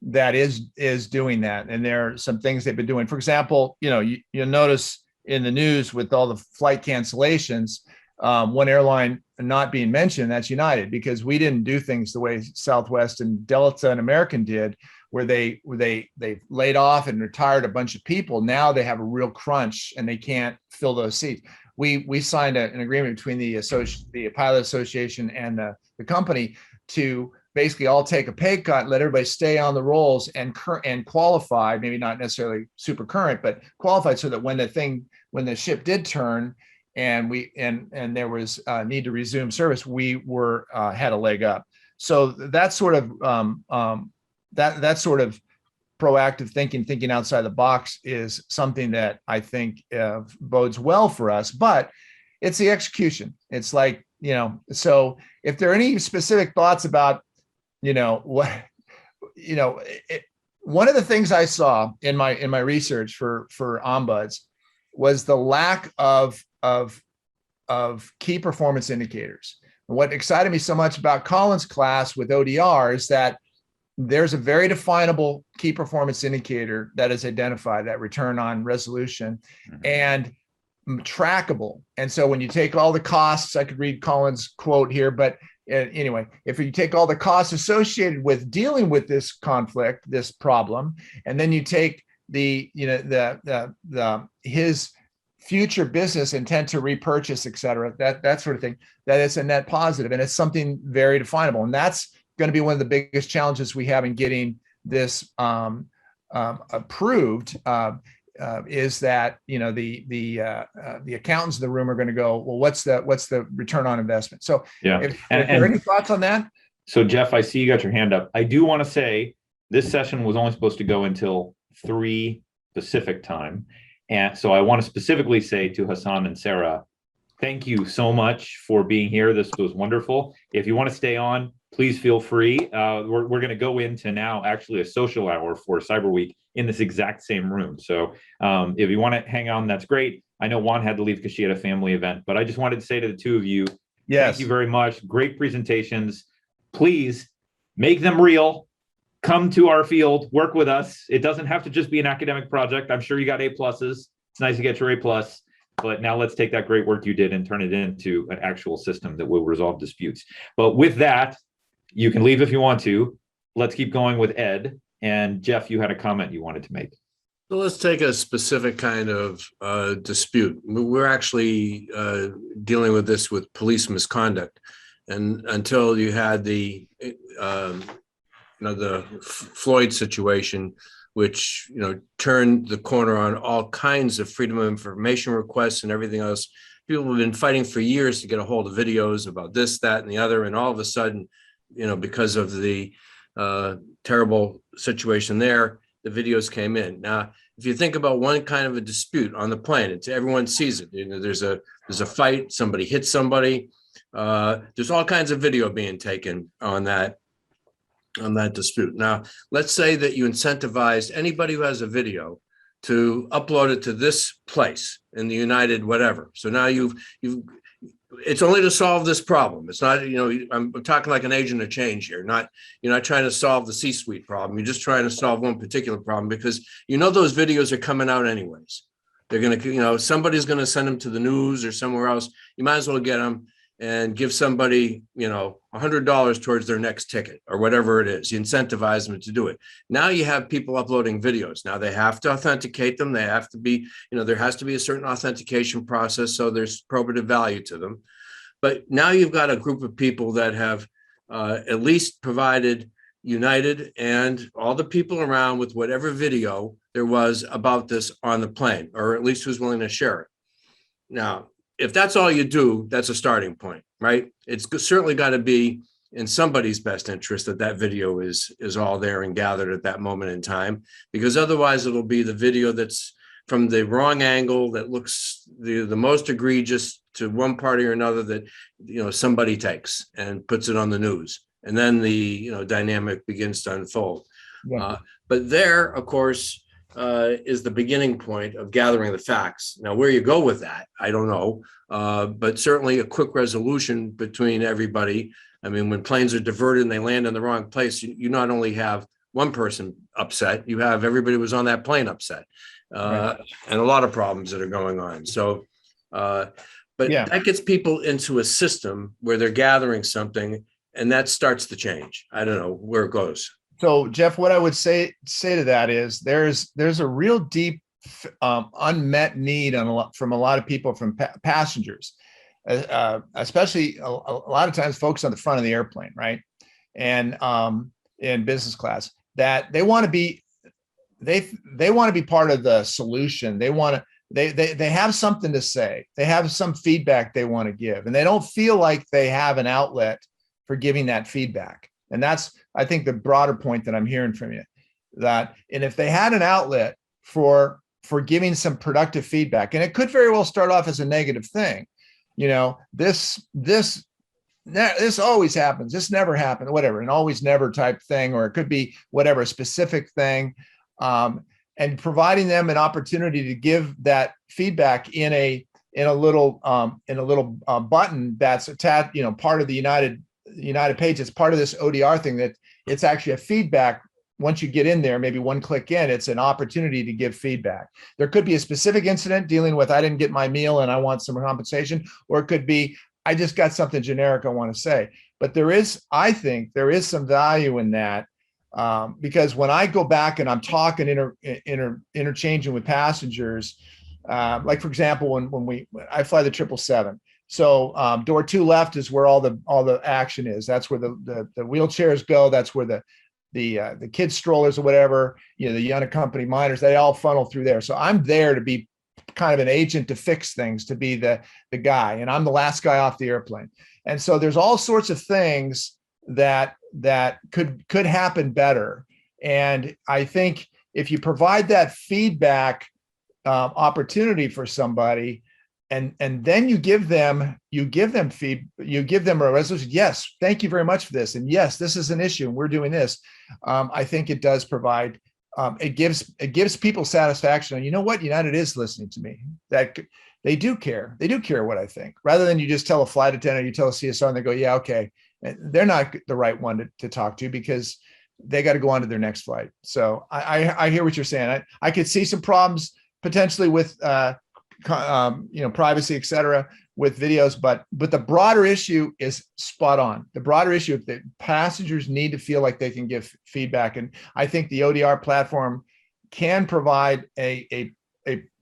that is doing that. And there are some things they've been doing. For example, you'll notice in the news with all the flight cancellations, one airline not being mentioned, that's United, because we didn't do things the way Southwest and Delta and American did, where they laid off and retired a bunch of people. Now they have a real crunch and they can't fill those seats. We signed an agreement between the pilot association and the company to basically all take a pay cut, let everybody stay on the rolls and qualify, maybe not necessarily super current, but qualified, so that when the ship did turn and there was need to resume service, we had a leg up. So that sort of proactive thinking outside the box is something that I think bodes well for us, but it's the execution. It's like, so if there are any specific thoughts about, one of the things I saw in my research for ombuds was the lack of key performance indicators. And what excited me so much about Colin's class with ODR is that there's a very definable key performance indicator that is identified, that return on resolution, and trackable. And so when you take all the costs, I could read Colin's quote here, but anyway, if you take all the costs associated with dealing with this conflict, this problem, and then you take his future business intent to repurchase, et cetera, that sort of thing, that is a net positive, and it's something very definable. And that's going to be one of the biggest challenges we have in getting this approved, is that the accountants in the room are going to go, well, what's the return on investment? So yeah. If there are any thoughts on that? So Jeff, I see you got your hand up. I do want to say this session was only supposed to go until 3 Pacific time. And so I want to specifically say to Hassan and Sarah, thank you so much for being here. This was wonderful. If you want to stay on, please feel free. We're going to go into now actually a social hour for Cyberweek in this exact same room. So if you want to hang on, that's great. I know Juan had to leave because she had a family event, but I just wanted to say to the two of you, yes, thank you very much. Great presentations. Please make them real. Come to our field, work with us. It doesn't have to just be an academic project. I'm sure you got A+. It's nice to get your A+. But now let's take that great work you did and turn it into an actual system that will resolve disputes. But with that, you can leave if you want to. Let's keep going with Ed. And Jeff, you had a comment you wanted to make. So let's take a specific kind of dispute. We're actually dealing with this with police misconduct. And until you had the Floyd situation, which turned the corner on all kinds of freedom of information requests and everything else. People have been fighting for years to get a hold of videos about this, that, and the other, and all of a sudden, because of the terrible situation there, the videos came in. Now, if you think about one kind of a dispute on the plane, everyone sees it. There's a fight, somebody hits somebody. There's all kinds of video being taken on that dispute. Now, let's say that you incentivized anybody who has a video to upload it to this place in the United whatever. So now it's only to solve this problem. It's not, I'm talking like an agent of change here. You're not trying to solve the C-suite problem. You're just trying to solve one particular problem because those videos are coming out anyways. They're going to, somebody's going to send them to the news or somewhere else. You might as well get them and give somebody, $100 towards their next ticket or whatever it is. You incentivize them to do it. Now you have people uploading videos. Now they have to authenticate them. They have to be, there has to be a certain authentication process, so there's probative value to them. But now you've got a group of people that have at least provided United and all the people around with whatever video there was about this on the plane, or at least who's willing to share it. Now, if that's all you do, that's a starting point, right? It's certainly got to be in somebody's best interest that that video is all there and gathered at that moment in time, because otherwise it'll be the video that's from the wrong angle that looks the most egregious to one party or another that somebody takes and puts it on the news, and then the dynamic begins to unfold. Yeah. But there, of course, is the beginning point of gathering the facts. Now, where you go with that, I don't know, but certainly a quick resolution between everybody. I mean, when planes are diverted and they land in the wrong place, you not only have one person upset, you have everybody who was on that plane upset, Right. and a lot of problems that are going on. So, but Yeah. that gets people into a system where they're gathering something, and that starts to change. I don't know where it goes. So, Jeff, what I would say to that is there's a real deep unmet need from a lot of people, from passengers, especially a lot of times folks on the front of the airplane, right? And in business class, that they want to be part of the solution. They have something to say. They have some feedback they want to give, and they don't feel like they have an outlet for giving that feedback. And that's, I think, the broader point that I'm hearing from you, and if they had an outlet for giving some productive feedback, and it could very well start off as a negative thing, this always happens, this never happened, whatever, an always never type thing, or it could be whatever, a specific thing, and providing them an opportunity to give that feedback in a little button that's attached, part of the United page. It's part of this ODR thing, that it's actually a feedback. Once you get in there, maybe one click in, it's an opportunity to give feedback. There could be a specific incident dealing with, I didn't get my meal and I want some compensation, or it could be, I just got something generic I want to say. But I think there is some value in that, because when I go back and I'm talking, interchanging with passengers, like for example, when I fly the 777. So door 2 left is where all the action is. That's where the wheelchairs go. That's where the kids strollers or whatever, the unaccompanied minors, they all funnel through there. So I'm there to be kind of an agent to fix things, to be the guy, and I'm the last guy off the airplane. And so there's all sorts of things that could happen better. And I think if you provide that feedback opportunity for somebody, and then you give them a resolution. Yes, thank you very much for this. And yes, this is an issue and we're doing this. I think it does provide, it gives people satisfaction. And you know what? United is listening to me. That they do care. They do care what I think, rather than you just tell a flight attendant, you tell a CSR and they go, yeah, okay. And they're not the right one to talk to, because they got to go on to their next flight. So I hear what you're saying. I could see some problems potentially with, privacy, et cetera, with videos, but the broader issue is spot on. The broader issue, if the passengers need to feel like they can give feedback. And I think the ODR platform can provide a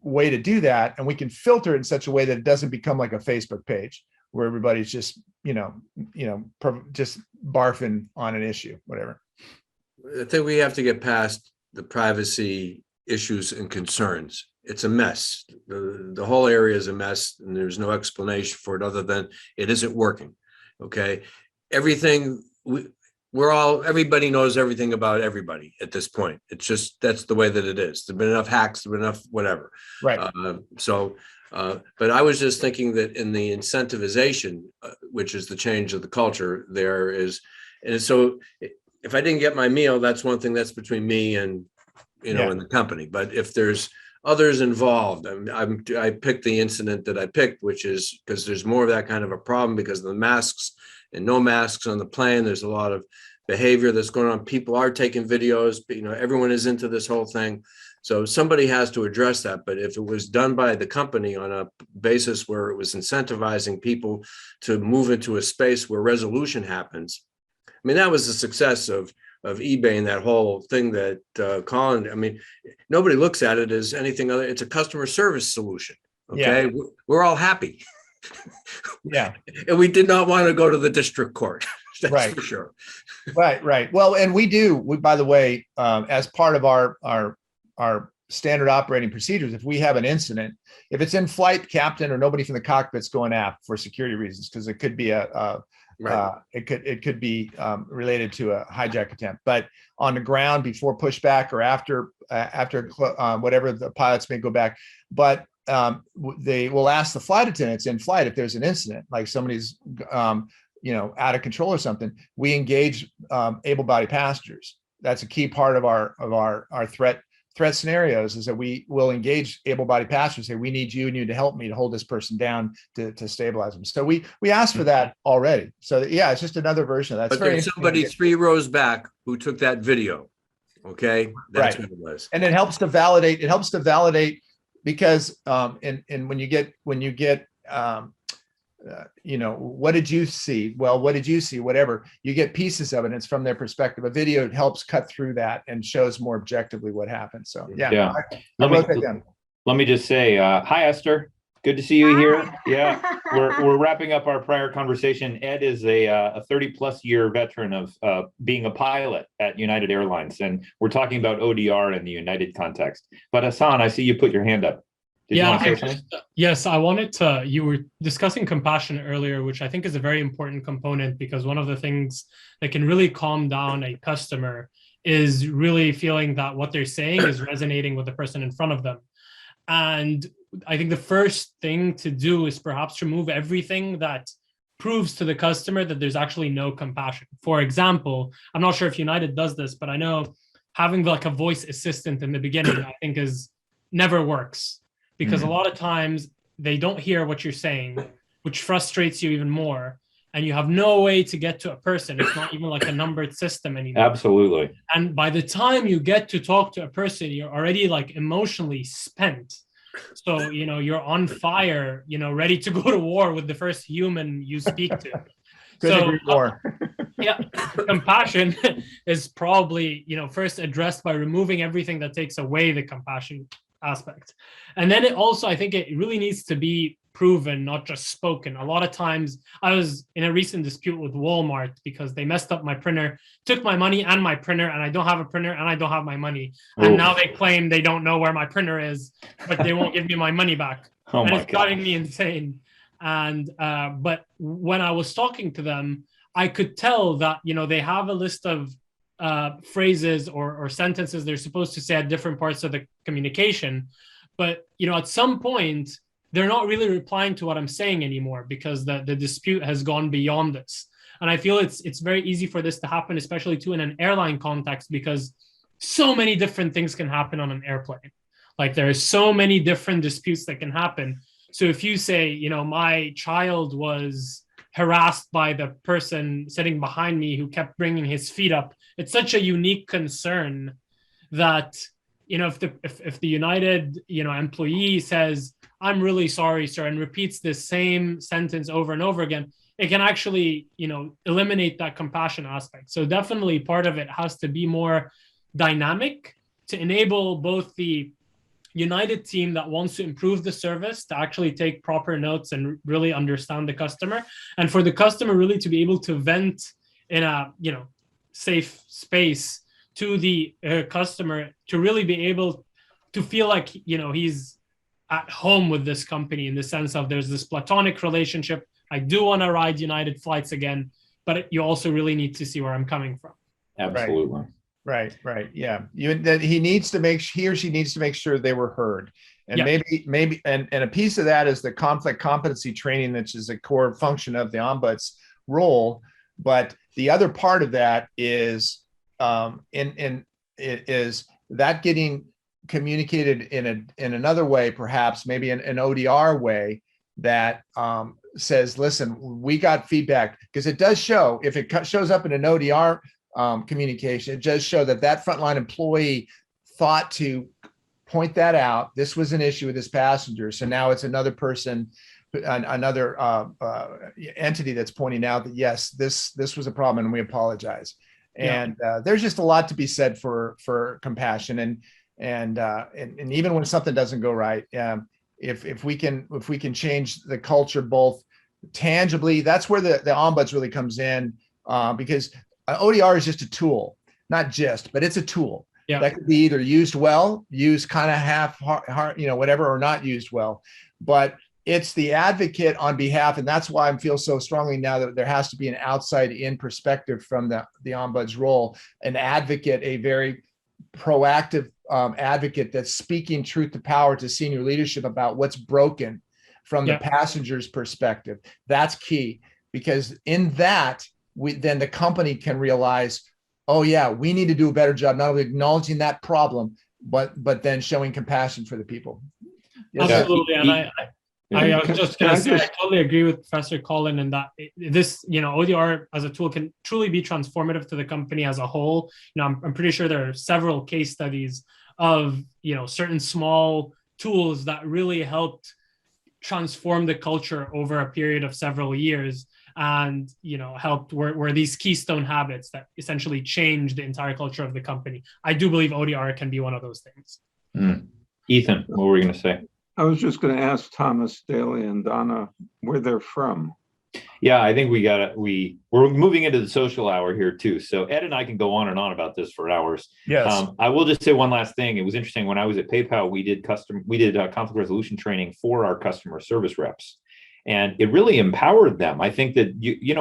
way to do that. And we can filter it in such a way that it doesn't become like a Facebook page where everybody's just, just barfing on an issue, whatever. I think we have to get past the privacy issues and concerns. It's a mess. The whole area is a mess, and there's no explanation for it other than it isn't working. Okay. Everything everybody knows everything about everybody at this point. It's just, that's the way that it is. There've been enough hacks, there've been enough whatever. Right. But I was just thinking that in the incentivization, which is the change of the culture, there is, and so if I didn't get my meal, that's one thing, that's between me and, and the company. But if there's others involved, I picked the incident that I picked, which is because there's more of that kind of a problem because of the masks and no masks on the plane. There's a lot of behavior that's going on. People are taking videos, but everyone is into this whole thing. So somebody has to address that. But if it was done by the company on a basis where it was incentivizing people to move into a space where resolution happens, I mean, that was the success of eBay and that whole thing that Colin, I mean, nobody looks at it as anything other. It's a customer service solution. Okay. Yeah. We're all happy. Yeah. And we did not want to go to the district court. That's Right. for sure. Right. Well, and we, by the way, as part of our standard operating procedures, if we have an incident, if it's in flight, captain or nobody from the cockpit's going aft for security reasons, because it could be it could be related to a hijack attempt. But on the ground before pushback or after whatever, the pilots may go back. But they will ask the flight attendants in flight if there's an incident, like somebody's out of control or something. We engage able-bodied passengers. That's a key part of our threat scenarios, is that we will engage able-bodied passengers. Say, we need you to help me to hold this person down to stabilize them. So we asked for that already. So yeah, it's just another version of that. But there's somebody 3 rows back who took that video. Okay, that's right. what it was. And it helps to validate. Because and when you get what did you see? Well, what did you see? Whatever, you get pieces of it. And it's from their perspective. A video helps cut through that and shows more objectively what happened. So yeah. I wrote that down. Let me just say, hi, Esther. Good to see you here. Yeah, we're wrapping up our prior conversation. Ed is a 30+ year veteran of being a pilot at United Airlines, and we're talking about ODR in the United context. But Hassan, I see you put your hand up. Did you want to say something? Yes, I wanted to. You were discussing compassion earlier, which I think is a very important component, because one of the things that can really calm down a customer is really feeling that what they're saying is resonating with the person in front of them. And I think the first thing to do is perhaps remove everything that proves to the customer that there's actually no compassion. For example, I'm not sure if United does this, but I know having like a voice assistant in the beginning, I think never works, because a lot of times they don't hear what you're saying, which frustrates you even more. And you have no way to get to a person. It's not even like a numbered system anymore. Absolutely. And by the time you get to talk to a person, you're already like emotionally spent. So, you're on fire, ready to go to war with the first human you speak to. Couldn't agree more. Yeah, compassion is probably, first addressed by removing everything that takes away the compassion aspect. And then I think it really needs to be proven, not just spoken. A lot of times, I was in a recent dispute with Walmart because they messed up my printer, took my money and my printer, and I don't have a printer and I don't have my money. And now they claim they don't know where my printer is, but they won't give me my money back. And it's driving me insane. And but when I was talking to them, I could tell that they have a list of phrases or sentences they're supposed to say at different parts of the communication, but at some point they're not really replying to what I'm saying anymore, because the dispute has gone beyond this. And I feel it's very easy for this to happen, especially too in an airline context, because so many different things can happen on an airplane. Like there are so many different disputes that can happen. So if you say, my child was harassed by the person sitting behind me who kept bringing his feet up, it's such a unique concern that, if the United, employee says, "I'm really sorry, sir," and repeats this same sentence over and over again, it can actually, eliminate that compassion aspect. So definitely part of it has to be more dynamic to enable both the United team that wants to improve the service to actually take proper notes and really understand the customer, and for the customer really to be able to vent in a safe space to the customer, to really be able to feel like he's at home with this company, in the sense of there's this platonic relationship. I do want to ride United flights again, but you also really need to see where I'm coming from. Absolutely. Right. Yeah. He or she needs to make sure they were heard. And maybe a piece of that is the conflict competency training, which is a core function of the ombuds role. But the other part of that is is that getting communicated in another way, perhaps maybe an ODR way that says, listen, we got feedback, because it does show, if it shows up in an ODR communication, it does show that frontline employee thought to point that out. This was an issue with this passenger. So now it's another person, another entity that's pointing out that, yes, this was a problem and we apologize. And there's just a lot to be said for compassion. And even when something doesn't go right, if we can change the culture both tangibly, that's where the ombuds really comes in, because ODR is just a tool, not just, but it's a tool that could be either used well, used kind of half heart, whatever, or not used well. But it's the advocate on behalf, and that's why I feel so strongly now that there has to be an outside-in perspective from the ombuds role, an advocate, a very proactive advocate that's speaking truth to power to senior leadership about what's broken from the passenger's perspective. That's key, because in that, then the company can realize, oh yeah, we need to do a better job not only acknowledging that problem, but then showing compassion for the people. Absolutely, and I was just going to say, I totally agree with Professor Colin in that this, ODR as a tool can truly be transformative to the company as a whole. I'm pretty sure there are several case studies of, certain small tools that really helped transform the culture over a period of several years, and, helped where these keystone habits that essentially change the entire culture of the company. I do believe ODR can be one of those things. Ethan, what were you going to say? I was just going to ask Thomas, Daly, and Donna where they're from. Yeah, I think we're moving into the social hour here too. So Ed and I can go on and on about this for hours. Yes. I will just say one last thing. It was interesting when I was at PayPal, we did conflict resolution training for our customer service reps, and it really empowered them. I think that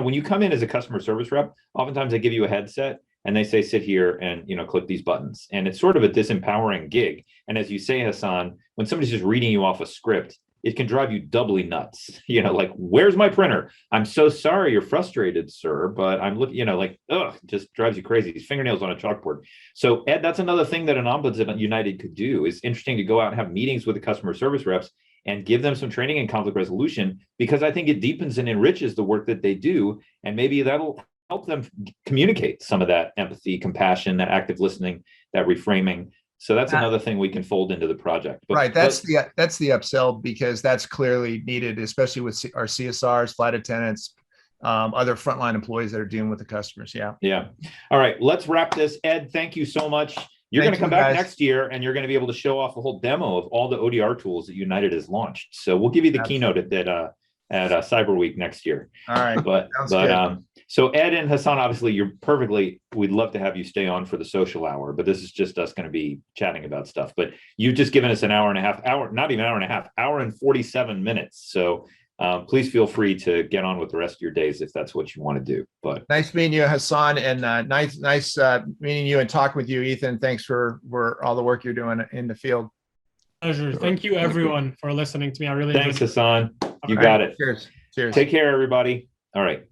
when you come in as a customer service rep, oftentimes they give you a headset and they say, sit here and, click these buttons. And it's sort of a disempowering gig. And as you say, Hassan, when somebody's just reading you off a script, it can drive you doubly nuts. Like, where's my printer? I'm so sorry you're frustrated, sir, but I'm looking, just drives you crazy. These fingernails on a chalkboard. So Ed, that's another thing that an Ombudsman United could do. Is interesting to go out and have meetings with the customer service reps and give them some training in conflict resolution, because I think it deepens and enriches the work that they do. And maybe that'll help them communicate some of that empathy, compassion, that active listening, that reframing. So that's another thing we can fold into the project. Right. That's the upsell, because that's clearly needed, especially with our CSRs, flight attendants, other frontline employees that are dealing with the customers. Yeah. Yeah. All right. Let's wrap this. Ed, thank you so much. You're going to come back next year and you're going to be able to show off a whole demo of all the ODR tools that United has launched. So we'll give you the keynote at Cyberweek next year. All right. But so Ed and Hassan, obviously we'd love to have you stay on for the social hour, but this is just us going to be chatting about stuff. But you've just given us not even an hour and a half, hour and 47 minutes. So please feel free to get on with the rest of your days if that's what you want to do. But nice meeting you, Hassan, and nice meeting you and talking with you, Ethan. Thanks for all the work you're doing in the field. Pleasure. Thank you, everyone, for listening to me. I really thanks, Hassan. You got it. Cheers. Take care, everybody. All right.